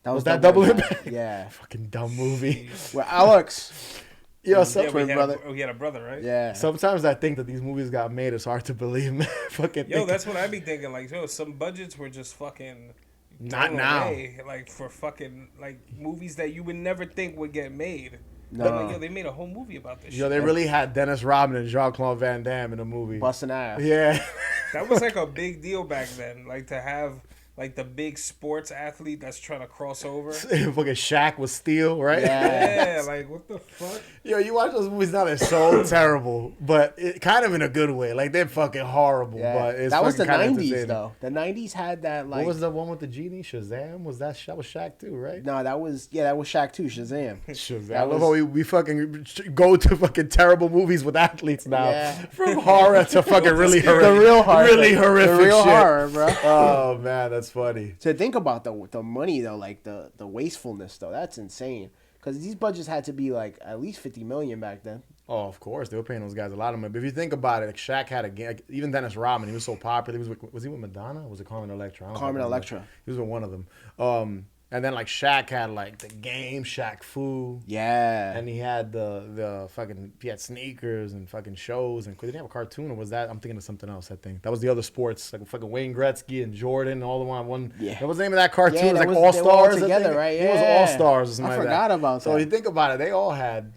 Was that Double Impact? Yeah. Fucking dumb movie. Well, Alex. We had a brother, right? Yeah. Sometimes I think that these movies got made. It's hard to believe, man. That's what I be thinking. Like, some budgets were just fucking not now. Away, like for fucking like movies that you would never think would get made. No. But like, they made a whole movie about this. They really had Dennis Rodman and Jean-Claude Van Damme in a movie. Busting ass. Yeah. That was like a big deal back then. Like to have. Like the big sports athlete that's trying to cross over. Fucking Shaq was Steel, right? Yeah, like what the fuck? Yo, you watch those movies now, they're so terrible, but kind of in a good way. Like they're fucking horrible, but it's that was the 90s though. The 90s had that like. What was the one with the genie? Shazam? That was Shaq too, right? No, that was Shaq too. Shazam. I love how we fucking go to fucking terrible movies with athletes now, from horror to fucking really horrific, the real horror, really horrific, the real shit. horror, bro. Oh man, that's funny. To think about the money though, like the wastefulness though, that's insane. Because these budgets had to be like at least $50 million back then. Oh, of course, they were paying those guys a lot of money. But if you think about it, like Shaq had a game. Like, even Dennis Rodman, he was so popular. Was he with Madonna? Or was it Carmen Electra? Carmen Electra. He was with one of them. And then like Shaq had like the game, Shaq Fu. Yeah. And he had the fucking sneakers and fucking shows and did he have a cartoon or was that I'm thinking of something else, I think. That was the other sports, like fucking Wayne Gretzky and Jordan and all the one. Yeah. What was the name of that cartoon? Yeah, it was like All Stars together, right? Yeah. It was All Stars or something like that. I forgot about that. So you think about it, they all had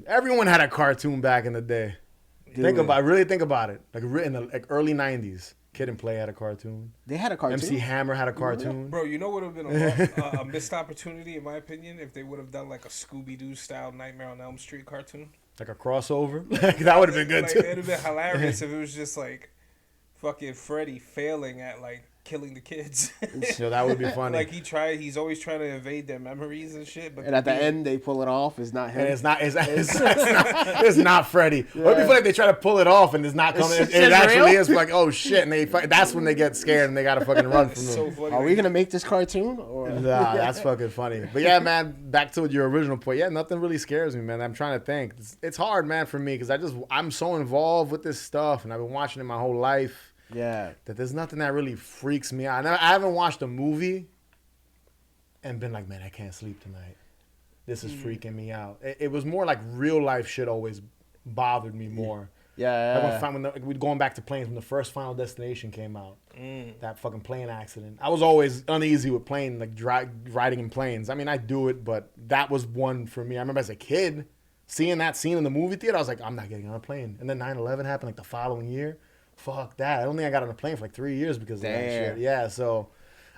everyone had a cartoon back in the day. Dude. Really think about it. Like in the early 90s. Kid and Play had a cartoon. They had a cartoon. MC Hammer had a cartoon. Bro, you know what would have been a missed opportunity, in my opinion, if they would have done like a Scooby-Doo style Nightmare on Elm Street cartoon? Like a crossover? That would have been good too. It would have been hilarious if it was just like fucking Freddy failing at like killing the kids. So that would be funny. Like he's always trying to evade their memories and shit. But and at the end they pull it off. It's not him. And it's not Freddy. Yeah. Or it'd be funny if they try to pull it off and it's not coming. It actually is like, oh shit, and that's when they get scared and they gotta fucking run from them. So funny. Are we gonna make this cartoon? Or? Nah, that's fucking funny. But yeah, man, back to your original point. Yeah, nothing really scares me, man. I'm trying to think. It's hard, man, for me because I'm so involved with this stuff and I've been watching it my whole life. Yeah. That there's nothing that really freaks me out. I haven't watched a movie and been like, man, I can't sleep tonight. This is freaking me out. It was more like real life shit always bothered me more. Yeah. Like we're going back to planes when the first Final Destination came out. That fucking plane accident. I was always uneasy with plane, like riding in planes. I mean, I do it, but that was one for me. I remember as a kid seeing that scene in the movie theater. I was like, I'm not getting on a plane. And then 9/11 happened like the following year. Fuck that. I don't think I got on a plane for like 3 years because of that shit. Yeah, so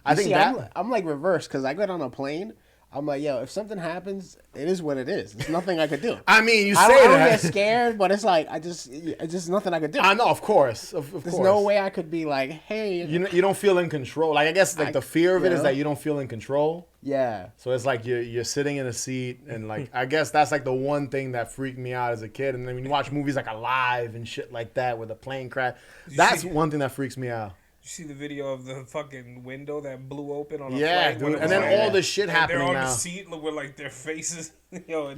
I think I'm like reverse because I got on a plane. I'm like, yo, if something happens, it is what it is. There's nothing I could do. I mean, you say I that. don't get scared, but it's like it's just nothing I could do. I know, of course, of There's course. no way I could be like, hey, You don't feel in control. Like I guess like the fear of it is that you don't feel in control. Yeah. So it's like you're sitting in a seat and like I guess that's like the one thing that freaked me out as a kid. And then when you watch movies like Alive and shit like that where the plane crash, that's one thing that freaks me out. You see the video of the fucking window that blew open on a flight? Dude. And then all this shit happening now. They're on the seat with like their faces. Yo,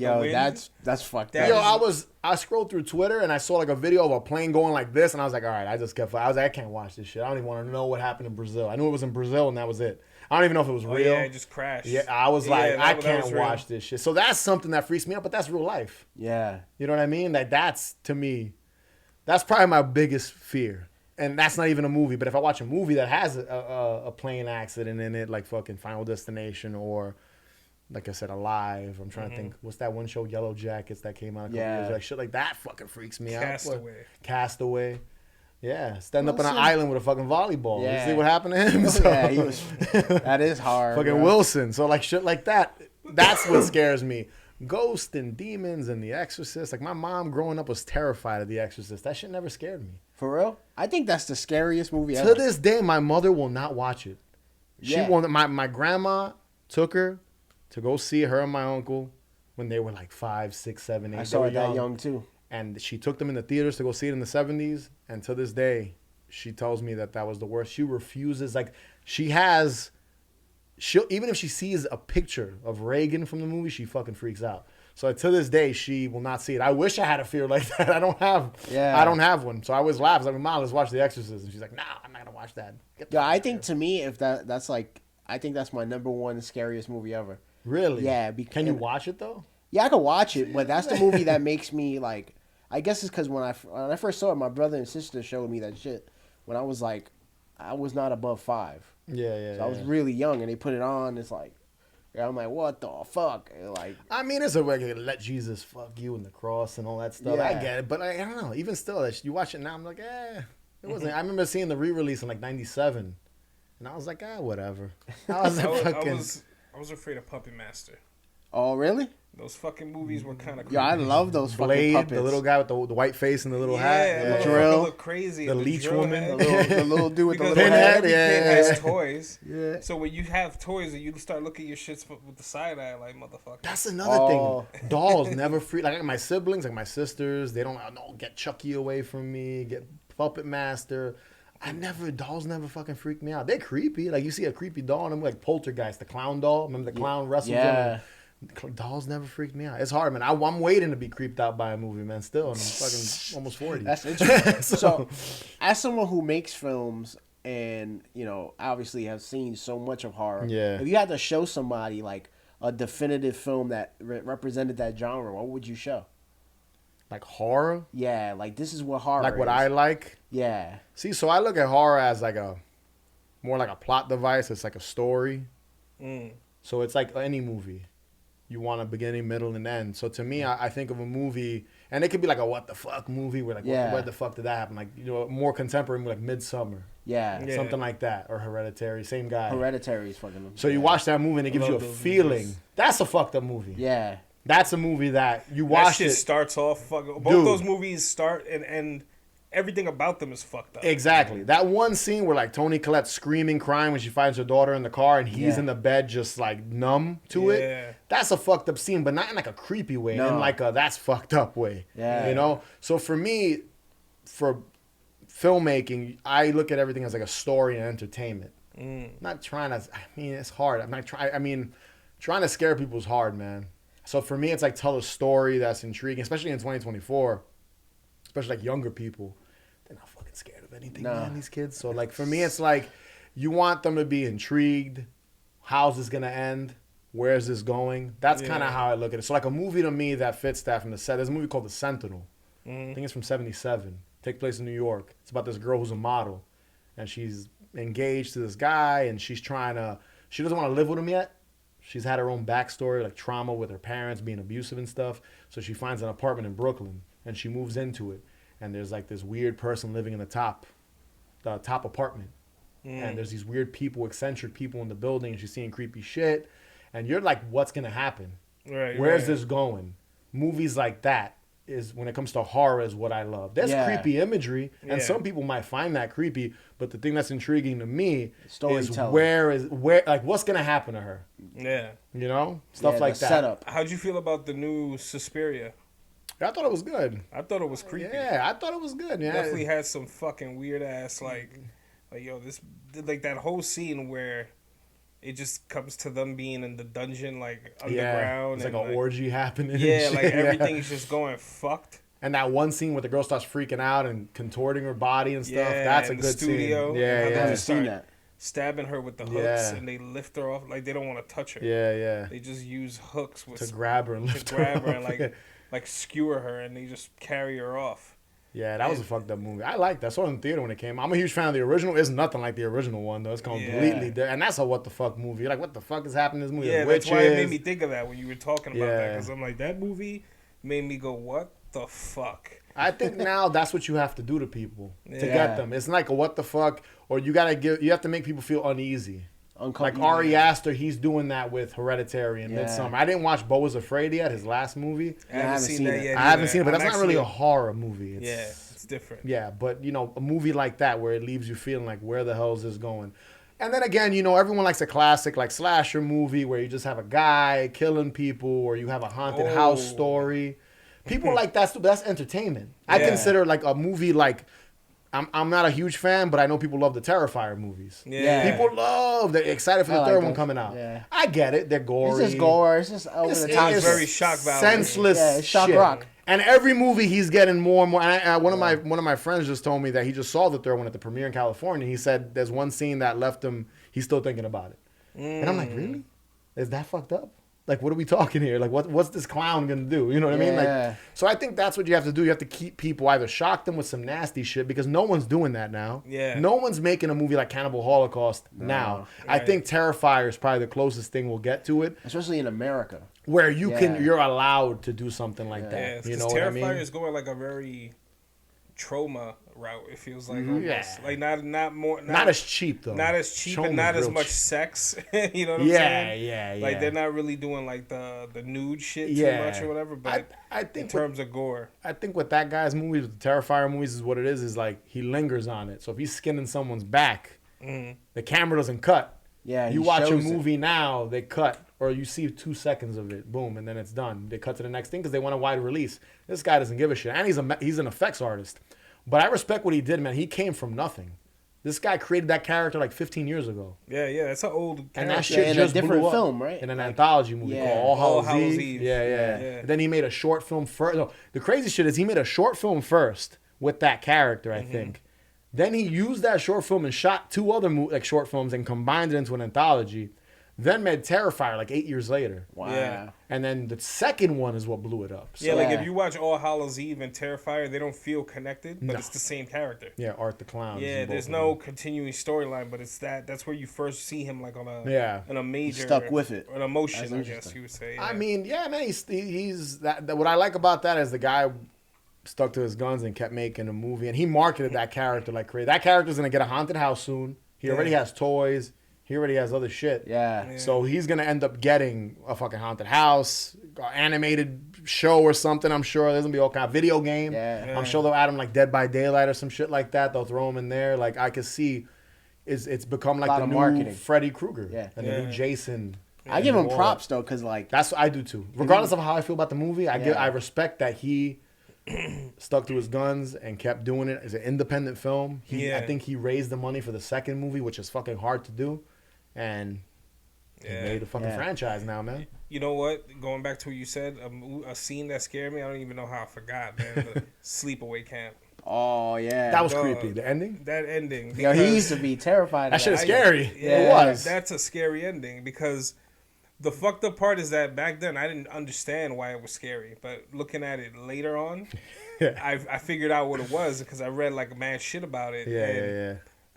that's fucked up. Yo, I scrolled through Twitter and I saw like a video of a plane going like this, and I was like, all right, I was like, I can't watch this shit. I don't even want to know what happened in Brazil. I knew it was in Brazil and that was it. I don't even know if it was real. Yeah, it just crashed. Yeah, I was like, I can't watch this shit. So that's something that freaks me out, but that's real life. Yeah. You know what I mean? Like that's to me, that's probably my biggest fear. And that's not even a movie, but if I watch a movie that has a plane accident in it, like fucking Final Destination or, like I said, Alive. I'm trying to think. What's that one show, Yellow Jackets, that came out a couple years ago? Like, shit like that fucking freaks me out. Castaway. Yeah, stand up on an island with a fucking volleyball. Yeah. You see what happened to him? So, yeah, that is hard. Fucking bro. Wilson. So like shit like that. That's what scares me. Ghosts and demons and The Exorcist. Like my mom growing up was terrified of The Exorcist. That shit never scared me. For real? I think that's the scariest movie ever. To this day, my mother will not watch it. She won't. My grandma took her to go see her and my uncle when they were like 5, 6, 7, 8. I saw it that young too. And she took them in the theaters to go see it in the 70s. And to this day, she tells me that was the worst. She refuses. Like she'll even if she sees a picture of Reagan from the movie, she fucking freaks out. So to this day, she will not see it. I wish I had a fear like that. I don't have one. So I always laugh. I was like, Mom, let's watch The Exorcist. And she's like, nah, I'm not gonna watch that. Yeah, I think to me, if that's like, I think that's my number one scariest movie ever. Really? Yeah. Can you watch it though? Yeah, I can watch it, but that's the movie that makes me like. I guess it's because when I first saw it, my brother and sister showed me that shit when I was like, I was not above 5. Yeah. So I was really young, and they put it on. It's like, I'm like, what the fuck? Like, I mean, it's a regular let Jesus fuck you in the cross and all that stuff. Yeah. I get it, but I don't know. Even still, you watch it now, I'm like, it wasn't. I remember seeing the re-release in like '97, and I was like, whatever. I was afraid of Puppet Master. Oh, really? Those fucking movies were kind of creepy. Yeah, I love those Blade, fucking puppets. The little guy with the white face and the little hat. Yeah, the drill. Look crazy. The leech woman. The little dude with the little head. head. Every kid has toys. Yeah. So when you have toys and you start looking at your shits with the side eye, like, motherfucker. That's another thing. Dolls never free. Like my siblings, like my sisters, they don't get Chucky away from me, get Puppet Master. Dolls never fucking freak me out. They're creepy. Like you see a creepy doll and I'm like Poltergeist, the clown doll. Remember the clown wrestles him? Dolls never freaked me out. It's hard, man. I'm waiting to be creeped out by a movie, man. Still, and I'm fucking almost 40. That's interesting. so, as someone who makes films and obviously have seen so much of horror, if you had to show somebody like a definitive film that represented that genre, what would you show? Like horror? Yeah, like this is what horror. Like what I like. Yeah. See, so I look at horror as like more like a plot device. It's like a story. So it's like any movie. You want a beginning, middle, and end. So to me, I think of a movie, and it could be like a what the fuck movie, where like, what the fuck did that happen? Like, more contemporary, like Midsommar. Yeah. Something like that. Or Hereditary, same guy. Hereditary is fucking. So you watch that movie and it gives you a feeling. Movies. That's a fucked up movie. Yeah. That's a movie that you watch. That shit starts off fucking. Both those movies start and end. Everything about them is fucked up. Exactly. That one scene where like Toni Collette's screaming, crying when she finds her daughter in the car and he's in the bed just like numb to it. That's a fucked up scene, but not in like a creepy way. In like a that's fucked up way. Yeah. So for me, for filmmaking, I look at everything as like a story and entertainment. Not trying to. I mean, it's hard. I'm not trying. I mean, trying to scare people is hard, man. So for me, it's like tell a story that's intriguing, especially in 2024. Especially like younger people, they're not fucking scared of anything, man, these kids. So like for me, it's like you want them to be intrigued. How's this gonna end? Where's this going? That's kind of how I look at it. So like a movie to me that fits that from the set. There's a movie called The Sentinel. I think it's from '77. Takes place in New York. It's about this girl who's a model, and she's engaged to this guy, and she doesn't want to live with him yet. She's had her own backstory, like trauma with her parents being abusive and stuff. So she finds an apartment in Brooklyn. And she moves into it, and there's like this weird person living in the top apartment, and there's these weird people, eccentric people in the building, and she's seeing creepy shit, and you're like, what's gonna happen? Right. Where's this going? Movies like that is, when it comes to horror, is what I love. There's creepy imagery, and some people might find that creepy, but the thing that's intriguing to me is where like what's gonna happen to her. Yeah. You know, stuff like that. Setup. How'd you feel about the new Suspiria? I thought it was good. I thought it was creepy. Yeah, I thought it was good. Yeah, Definitely had some fucking weird ass like yo, this like that whole scene where it just comes to them being in the dungeon like underground. It's like an orgy happening. Yeah, like everything's just going fucked. And that one scene where the girl starts freaking out and contorting her body and stuff. Yeah, that's a in good the studio, scene. Yeah, I haven't seen that. Stabbing her with the hooks, and they lift her off like they don't want to touch her. Yeah. They just use hooks to grab her and lift her and like skewer her, and they just carry her off. Yeah, that was a fucked up movie. I liked that. I saw it in the theater when it came. I'm a huge fan of the original. It's nothing like the original one though. It's completely different, and that's a what the fuck movie. You're like, what the fuck is happening in this movie? Yeah, that's why it made me think of that when you were talking about that, because I'm like, that movie made me go, what the fuck? I think now that's what you have to do to people to get them. It's like a what the fuck, or you have to make people feel uneasy. Like Ari Aster, he's doing that with Hereditary and Midsommar. I didn't watch Beau Was Afraid yet, his last movie. I haven't seen that yet. I haven't seen it, but that's not really a horror movie. It's different. Yeah, but you know, a movie like that where it leaves you feeling like, where the hell is this going? And then again, you know, everyone likes a classic like slasher movie where you just have a guy killing people, or you have a haunted house story. People like that's entertainment. I consider like a movie like, I'm not a huge fan, but I know people love the Terrifier movies. Yeah. People they're excited for the third one coming out. Yeah. I get it. They're gory. It's just gore. It's just over the top. It's very shock value. Senseless it's shock shit. rock. And every movie he's getting more and more. And one of my friends just told me that he just saw the third one at the premiere in California. He said there's one scene that left him, he's still thinking about it. And I'm like, really? Is that fucked up? Like, what are we talking here? Like, what's this clown gonna do? You know what I mean? Like, so I think that's what you have to do. You have to keep people, either shock them with some nasty shit, because no one's doing that now. Yeah. No one's making a movie like Cannibal Holocaust now. Right. I think Terrifier is probably the closest thing we'll get to it. Especially in America, where you're allowed to do something like that. Yeah, you know what I mean? Terrifier is going like a very trauma route. It feels like almost. Like not as cheap though. Not as cheap and not as much sex. You know what I'm saying? Yeah. Like they're not really doing like the nude shit too much or whatever. But I think in terms of gore, I think with that guy's movies, with the Terrifier movies, is what it is like he lingers on it. So if he's skinning someone's back, the camera doesn't cut. Yeah, you watch a movie now, they cut. Or you see 2 seconds of it, boom, and then it's done. They cut to the next thing because they want a wide release. This guy doesn't give a shit, and he's an effects artist. But I respect what he did, man. He came from nothing. This guy created that character like 15 years ago. Yeah, that's an old character. And that shit just blew up. In a different film, right? In an anthology movie called All Hallows Eve. Yeah. And then he made a short film first. No, the crazy shit is he made a short film first with that character, I think. Then he used that short film and shot 2 other short films and combined it into an anthology. Then made Terrifier like 8 years later. Wow. Yeah. And then the second one is what blew it up. So, like if you watch All Hallows Eve and Terrifier, they don't feel connected, but it's the same character. Yeah, Art the Clown. Yeah, there's no continuing storyline, but it's that's where you first see him like on a major stuck with it. An emotion, I guess you would say. Yeah. I mean, man, he's that. What I like about that is the guy stuck to his guns and kept making a movie, and he marketed that character like crazy. That character's gonna get a haunted house soon. He already has toys. He already has other shit. Yeah. So he's going to end up getting a fucking haunted house, animated show or something, I'm sure. There's going to be all kind of video game. Yeah. I'm sure they'll add him like Dead by Daylight or some shit like that. They'll throw him in there. Like I could see it's become like the new marketing. Freddy Krueger. Yeah. And the new Jason. I give him props though, because like. That's what I do too. Regardless of how I feel about the movie, I respect that he stuck to his guns and kept doing it. It's an independent film. I think he raised the money for the second movie, which is fucking hard to do. And he made a fucking franchise now, man. You know what? Going back to what you said, a scene that scared me, I don't even know how I forgot, man. The Sleepaway Camp. Oh, yeah. That was creepy. The ending? That ending. Yo, he used to be terrified. That shit is scary. It was. That's a scary ending because the fucked up part is that back then I didn't understand why it was scary. But looking at it later on, I figured out what it was because I read like mad shit about it. Yeah.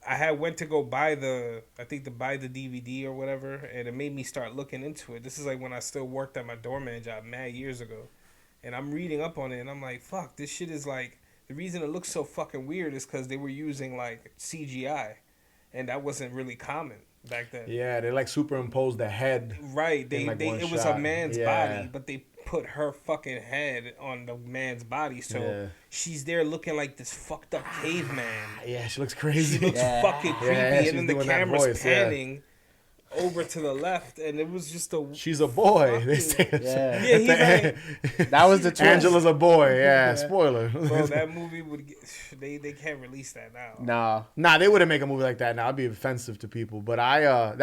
I went to go buy the DVD or whatever, and it made me start looking into it. This is like when I still worked at my doorman job mad years ago. And I'm reading up on it, and I'm like, fuck, this shit is like, the reason it looks so fucking weird is because they were using like CGI, and that wasn't really common. back then. Yeah, they like superimposed the head. Right. They it was a man's yeah. body, but they put her fucking head on the man's body, so she's there looking like this fucked up caveman. Yeah, she looks crazy. She looks fucking creepy, and then the camera's panning over to the left, and it was just a. She's a boy. Fucking, they say he's like, that was the twist. Angela's a boy. Yeah, spoiler. Bro, that movie would get, they can't release that now. Nah, they wouldn't make a movie like that now. It'd be offensive to people. But I'll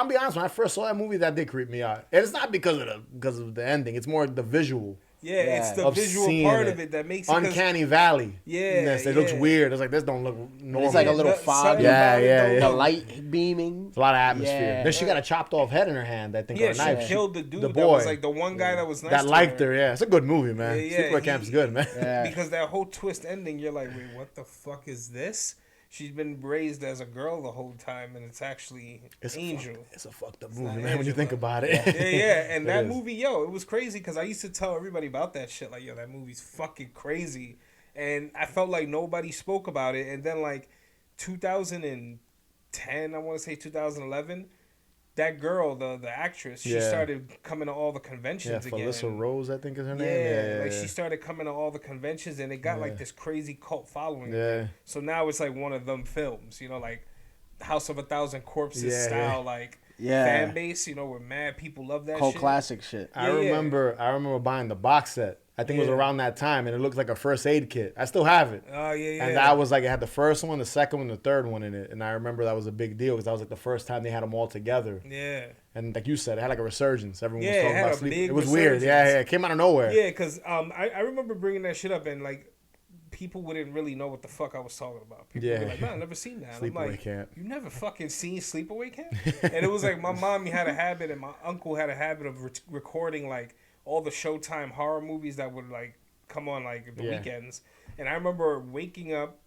be honest, when I first saw that movie, that did creep me out. And it's not because of the ending. It's more the visual. Yeah, it's the visual part of it that makes it Uncanny Valley. Yeah, it looks weird. It's like, this don't look normal. It's like a little fog. Yeah. The light beaming. It's a lot of atmosphere. Yeah. Then she got a chopped off head in her hand, I think, or a knife. She killed the dude. The boy. That was like the one guy that was nice that liked her. Yeah, it's a good movie, man. Sleepaway Camp's good, man. Yeah. Because that whole twist ending, you're like, wait, what the fuck is this? She's been raised as a girl the whole time, and it's actually Angel. It's a fucked up movie, man, when you think about it. Yeah. And that movie, it was crazy because I used to tell everybody about that shit. Like, that movie's fucking crazy. And I felt like nobody spoke about it. And then, like, 2010, I want to say 2011, that girl, the actress, she started coming to all the conventions again. Felissa Rose, I think is her name. She started coming to all the conventions, and it got like this crazy cult following. Yeah. So now it's like one of them films, like House of a Thousand Corpses style, like fan base. Where mad people love that cult shit. classic shit. I remember buying the box set. I think it was around that time, and it looked like a first aid kit. I still have it. Oh, yeah. And that was like, it had the first one, the second one, the third one in it. And I remember that was a big deal because that was like the first time they had them all together. Yeah. And like you said, it had like a resurgence. Everyone was talking about sleep. It was resurgence. weird. Yeah. It came out of nowhere. Yeah, because I remember bringing that shit up, and like, people wouldn't really know what the fuck I was talking about. People were like, I've never seen that. Sleepaway Camp. You never fucking seen Sleepaway Camp? And it was like, my mom had a habit, and my uncle had a habit of recording like all the Showtime horror movies that would like come on like the weekends. And I remember waking up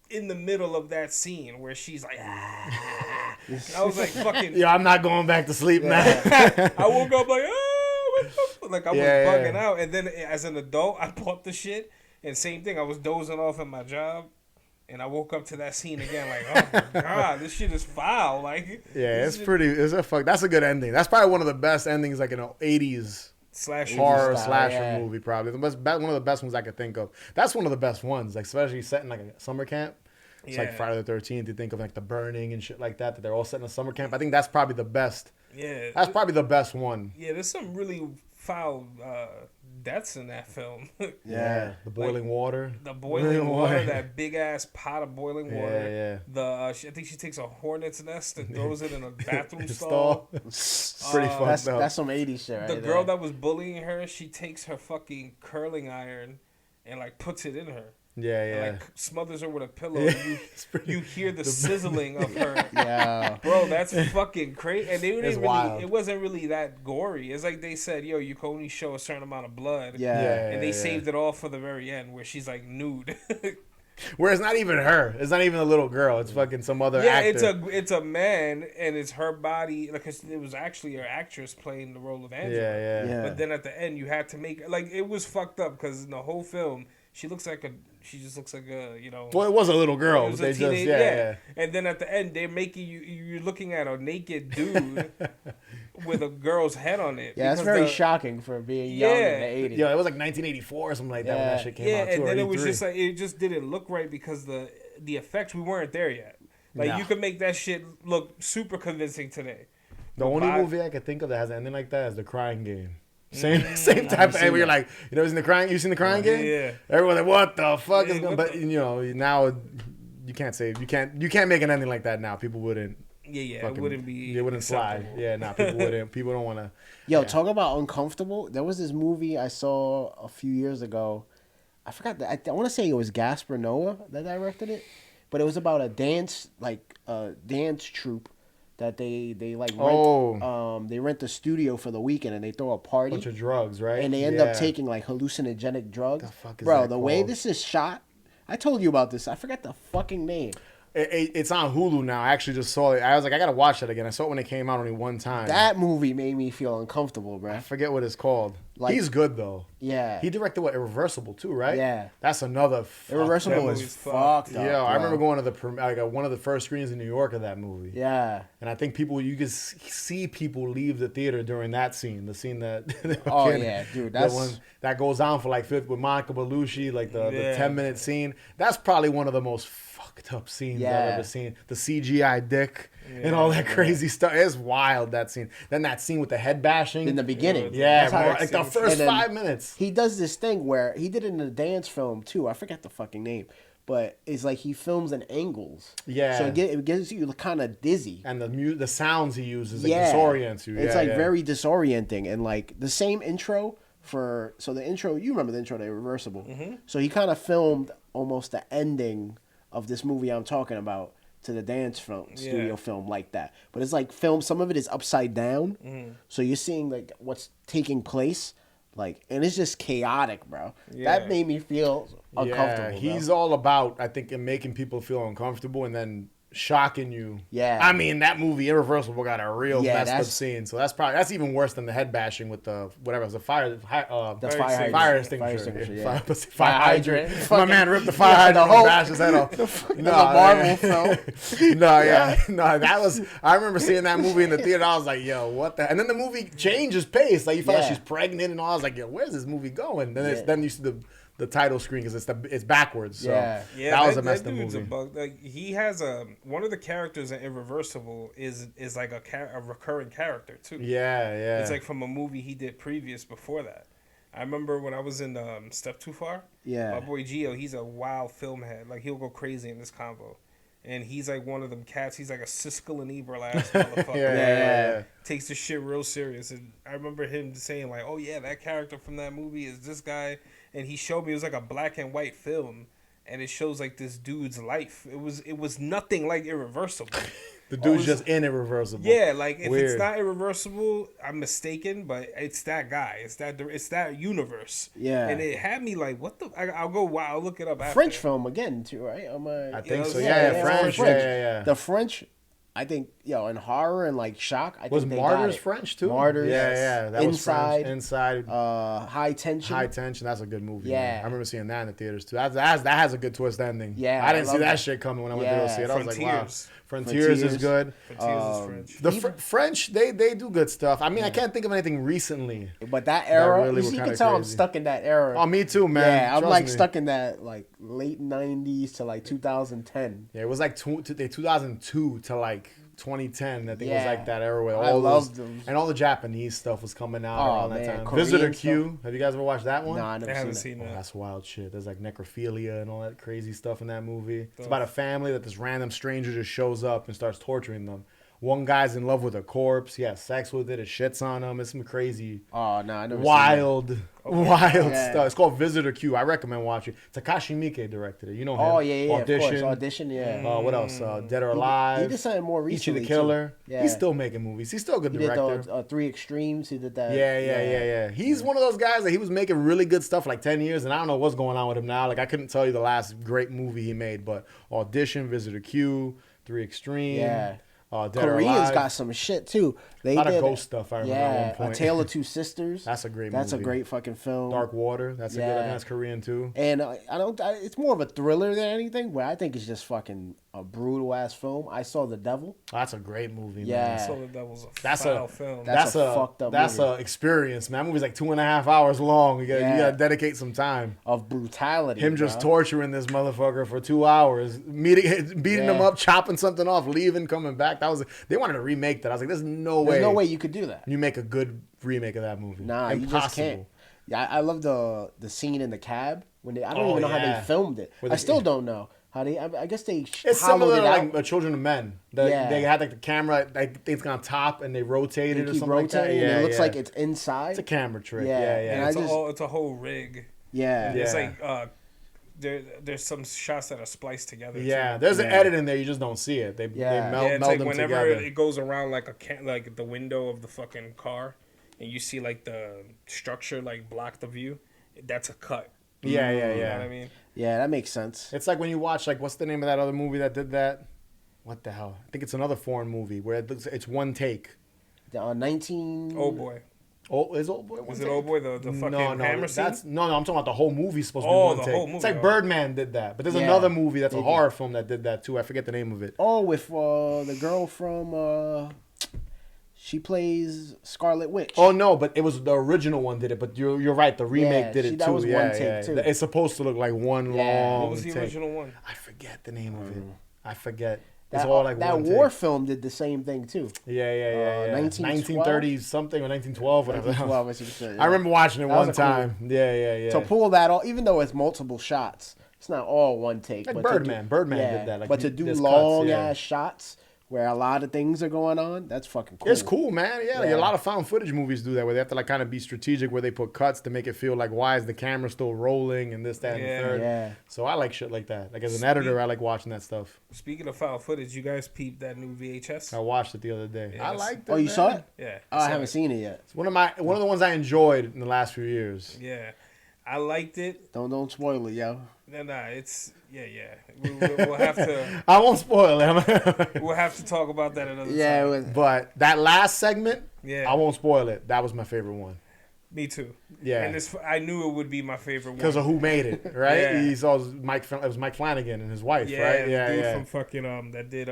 in the middle of that scene where she's like, I was like, fucking. I'm not going back to sleep now. I woke up like, what the fuck? Like I was bugging out. And then as an adult, I bought the shit. And same thing, I was dozing off at my job. And I woke up to that scene again, like, oh my God, this shit is foul. Like, it's that's a good ending. That's probably one of the best endings, like in the 80s. Horror slasher movie, probably one of the best ones I could think of. That's one of the best ones, like especially set in like a summer camp. It's like Friday the 13th. You think of like the burning and shit like that they're all set in a summer camp. I think that's probably the best. Yeah, that's probably the best one. Yeah, there's some really foul deaths in that film. The boiling water. The boiling water, that big ass pot of boiling water. Yeah. I think she takes a hornet's nest and throws it in a bathroom stall. Pretty fucked up. That's some 80s shit, right? The girl that was bullying her, she takes her fucking curling iron and like puts it in her. And, like, smothers her with a pillow. And you hear the sizzling of her. Yeah, bro, that's fucking crazy. And it wasn't really that gory. It's like they said, yo, you can only show a certain amount of blood. And they saved it all for the very end, where she's like nude. Where it's not even her. It's not even a little girl. It's fucking some other actor. It's a man, and it's her body. Like, it was actually an actress playing the role of Angela. Yeah. But then at the end, you had to make like, it was fucked up because in the whole film, she just looks like a, Well, it was a little girl. They just, And then at the end, they're making you're looking at a naked dude with a girl's head on it. Yeah, that's very shocking for being young in the 80s. Yeah, it was like 1984 or something like that when that shit came out. Yeah, and then it was just like, it just didn't look right because the effects, we weren't there yet. Like, you could make that shit look super convincing today. The only movie I could think of that has an ending like that is The Crying Game. Same type of, where you're like, you seen The Crying Game? Yeah. Everyone's like, what the fuck is going? But now you can't make an ending like that now. People wouldn't. Yeah, it wouldn't be. It wouldn't fly. Yeah, people wouldn't. People don't want to. Yo, talk about uncomfortable. There was this movie I saw a few years ago. I forgot that. I want to say it was Gaspar Noé that directed it, but it was about a dance troupe that they like rent, they rent the studio for the weekend and they throw a party. Bunch of drugs, right? And they end up taking like hallucinogenic drugs. The fuck is Bro, that the called? way this is shot, I told you about this. I forgot the fucking name. It's on Hulu now. I actually just saw it. I was like, I gotta watch it again. I saw it when it came out only one time. That movie made me feel uncomfortable, bro. I forget what it's called. Like, he's good though. Yeah. He directed what, Irreversible too, right? Yeah. That's another. Irreversible is fucked up. Yeah, I remember going to one of the first screens in New York of that movie. Yeah. And I think you could see people leave the theater during that scene. The scene that. Oh yeah, dude. That's the one that goes on for like with Monica Bellucci, like the 10-minute scene. That's probably one of the most fucked up scenes I've ever seen. The CGI dick and all that crazy stuff. It's wild, that scene. Then that scene with the head bashing in the beginning. Yeah, like the first 5 minutes. He does this thing where he did it in a dance film too. I forget the fucking name. But it's like he films in angles. Yeah. So it gets you kind of dizzy. And the sounds he uses disorients you. It's very disorienting. And like the same intro the intro, you remember the intro to Irreversible. Mm-hmm. So he kind of filmed almost the ending of this movie I'm talking about to the dance film, studio film like that. But it's like some of it is upside down. Mm-hmm. So you're seeing like what's taking place. Like, and it's just chaotic, bro. Yeah. That made me feel uncomfortable. Yeah, he's all about, I think, in making people feel uncomfortable and then shocking you. Yeah. I mean, that movie, Irreversible, got a real messed up scene. So that's even worse than the head bashing with the, whatever, it was the fire extinguisher. Yeah. Fire hydrant. My man ripped the fire hydrant and bashed his head off. No, Marvel film. No, that was, I remember seeing that movie in the theater. I was like, yo, what the, and then the movie changes pace. Like, you find out she's pregnant and all. I was like, yo, where's this movie going? Then you see the title screen because it's backwards. So that was a messed up movie. Like, he has one of the characters in Irreversible is like a recurring character too. Yeah. It's like from a movie he did before that. I remember when I was in Step Too Far. Yeah. My boy Gio, he's a wild film head. Like, he'll go crazy in this convo. And he's like one of them cats. He's like a Siskel and Ebert ass motherfucker. yeah. Takes this shit real serious. And I remember him saying like, "Oh yeah, that character from that movie is this guy." And he showed me it was like a black and white film, and it shows like this dude's life. It was nothing like Irreversible. The dude's just in Irreversible. Yeah, like if it's not Irreversible, I'm mistaken, but it's that guy. It's that universe. Yeah. And it had me like, what the? I'll look it up after. French film again too, right? I think so. Yeah, French. Yeah. The French. I think, in horror and like shock. I was think Martyrs French too? Martyrs. Yeah. That Inside. Was French. Inside. High Tension. High Tension. That's a good movie. Yeah. Man. I remember seeing that in the theaters too. That has a good twist ending. Yeah. I didn't see that shit coming when I went to go see it. I was like, wow. Frontiers is good. Frontiers is French. The French, they do good stuff. I mean, I can't think of anything recently. But that era, really you can tell crazy. I'm stuck in that era. Oh, me too, man. Yeah, I'm like stuck in that like late 90s to like 2010. Yeah, it was like 2002 to like 2010. I think it was like that era where all loved them. And all the Japanese stuff was coming out around that time. Korean Visitor stuff. Q. Have you guys ever watched that one? No, I haven't seen that. Oh, that's wild shit. There's like necrophilia and all that crazy stuff in that movie. It's about a family that this random stranger just shows up and starts torturing them. One guy's in love with a corpse. He has sex with it. It shits on him. It's some crazy, I never wild stuff. It's called Visitor Q. I recommend watching. Takashi Miike directed it. You know him. Oh yeah, Audition. Of course. Audition, yeah. What else? Dead or Alive. He did something more recently. Ichi the Killer. Yeah. He's still making movies. He's still a good director. He did 3 Extremes. He did that. Yeah. He's one of those guys that he was making really good stuff for like 10 years, and I don't know what's going on with him now. Like, I couldn't tell you the last great movie he made, but Audition, Visitor Q, 3 Extreme. Yeah. Koreans got some shit too. They a lot did of ghost stuff. I remember at one point. A Tale of Two Sisters. That's a great movie. That's a great fucking film. Dark Water. That's a good. I think that's Korean too. And it's more of a thriller than anything. But I think it's just fucking a brutal ass film. I Saw the Devil. That's a great movie. Yeah, man. I Saw the Devil's a foul film. That's a fucked up. That's movie. A experience, man. That movie's like 2.5 hours long. You gotta dedicate some time of brutality. Him just torturing this motherfucker for 2 hours, beating him up, chopping something off, leaving, coming back. They wanted to remake that. I was like, there's no way you could do that. You make a good remake of that movie. Nah, impossible. You just can't. Yeah, I love the scene in the cab when I don't even know how they filmed it. I still don't know how they. I guess they. It's similar to like Children of Men. They had like the camera, like it's on top, and they rotate it or something like that. Yeah, it looks like it's inside. It's a camera trick. Yeah. And it's a whole rig. Yeah, and it's like there's some shots that are spliced together. Yeah, too. There's an edit in there. You just don't see it. They meld it's like them whenever together. It goes around like the window of the fucking car, and you see like the structure like block the view. That's a cut. Yeah. You know what I mean? Yeah, that makes sense. It's like when you watch, like, what's the name of that other movie that did that? What the hell? I think it's another foreign movie where it's one take. 19... Oh, boy. Oh, is Old Boy one Was take? it Old Boy, the fucking hammer scene? No, I'm talking about the whole movie supposed to be one the take. whole movie. It's like Birdman did that. But there's another movie that's a horror film that did that, too. I forget the name of it. Oh, with the girl from... she plays Scarlet Witch. Oh, no, but it was the original one did it. But you're right. The remake did it, too. That was one take, too. It's supposed to look like one long What was the take. original one? I forget the name of it. I forget. That, it's all like that one war take. film did the same thing, too. Yeah. 1930 something or 1912, whatever. 1912, I remember watching it one time. Cool. Yeah. To pull that off, even though it's multiple shots, it's not all one take. Like but Birdman. Birdman did that. Like, but to do long-ass shots where a lot of things are going on, that's fucking cool. It's cool, man. Yeah, like a lot of found footage movies do that, where they have to like kind of be strategic, where they put cuts to make it feel like, why is the camera still rolling and this, that, and the third. Yeah. So I like shit like that. Like as an editor, I like watching that stuff. Speaking of found footage, you guys peeped that new VHS? I watched it the other day. Yeah, I liked it. Oh, you saw it? Yeah. Oh, I haven't seen it yet. It's one of the ones I enjoyed in the last few years. Yeah. I liked it. Don't spoil it, yo. Nah, it's yeah. We'll have to. I won't spoil it. We'll have to talk about that another time. But that last segment, yeah, I won't spoil it. That was my favorite one. Me too. Yeah, and I knew it would be my favorite one because of who made it, right? Yeah. He saw it was Mike Flanagan and his wife, right? Yeah, the dude from fucking that did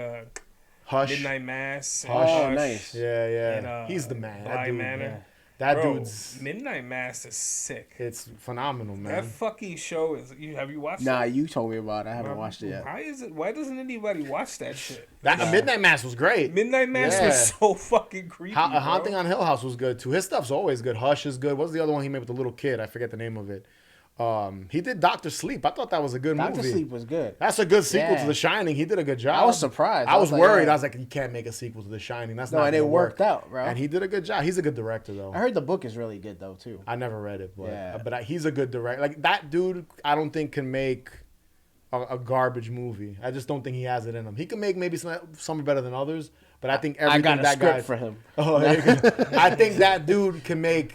Hush, Midnight Mass. Hush. Oh, nice. Yeah. He's the man. Bly Manor. Yeah. That Bro, dude's Midnight Mass is sick. It's phenomenal, man. That fucking show is. Have you watched it? Nah, you told me about it. I haven't watched it yet. Why doesn't anybody watch that shit? Midnight Mass was great. Midnight Mass was so fucking creepy. Haunting on Hill House was good too. His stuff's always good. Hush is good. What's the other one he made with the little kid? I forget the name of it. He did Dr. Sleep. I thought that was a good movie. Dr. Sleep was good. That's a good sequel to The Shining. He did a good job. I was surprised. I was worried. I was like, you can't make a sequel to The Shining. That's not. And it worked out, bro. And he did a good job. He's a good director, though. I heard the book is really good, though, too. I never read it, but he's a good director. Like that dude, I don't think can make a garbage movie. I just don't think he has it in him. He can make maybe some better than others, but I think everything I got a that script guy for him. Oh, I think that dude can make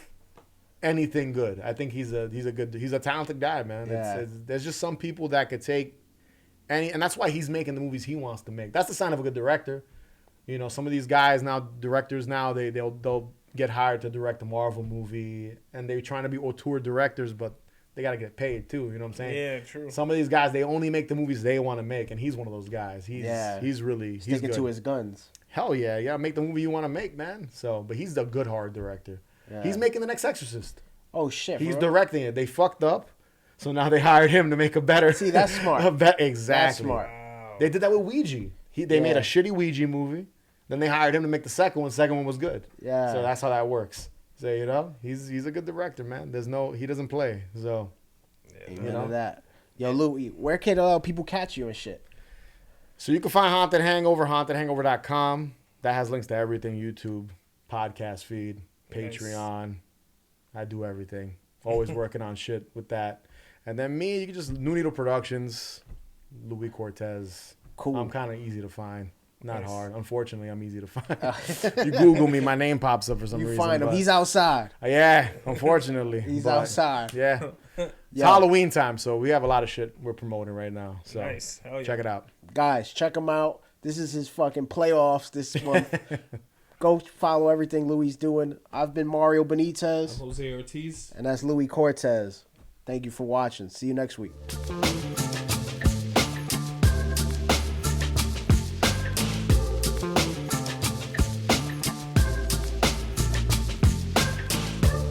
anything good. I think he's a talented guy, man. Yeah. There's just some people that could take and that's why he's making the movies he wants to make. That's the sign of a good director. You know, some of these guys now, directors now, they'll get hired to direct a Marvel movie, and they're trying to be auteur directors, but they got to get paid too. You know what I'm saying? Yeah, true. Some of these guys, they only make the movies they want to make, and he's one of those guys. He's sticking to his guns. Hell yeah, yeah, make the movie you want to make, man. So, but he's a good horror director. Yeah. He's making the next Exorcist. Oh shit! He's directing it. They fucked up, so now they hired him to make a better. See, that's smart. Exactly. That's smart. Wow. They did that with Ouija. They made a shitty Ouija movie. Then they hired him to make the second one. The second one was good. Yeah. So that's how that works. So you know, he's a good director, man. He doesn't play. So you know that. Yo, Louie, where can people catch you and shit? So you can find Haunted Hangover, hauntedhangover.com. That has links to everything: YouTube, podcast feed, Patreon. Nice. I do everything. Always working on shit with that. And then me, you can just New Needle Productions, Louie Cortes. Cool. I'm kind of easy to find. Not hard. Unfortunately, I'm easy to find. You Google me, my name pops up for some reason. You find him. He's outside. Yeah, unfortunately. He's outside. Yeah. It's Halloween time, so we have a lot of shit we're promoting right now. So nice. Hell yeah. Check it out. Guys, check him out. This is his fucking playoffs this month. Go follow everything Louie's doing. I've been Mario Benitez. I'm Jose Ortiz. And that's Louie Cortes. Thank you for watching. See you next week.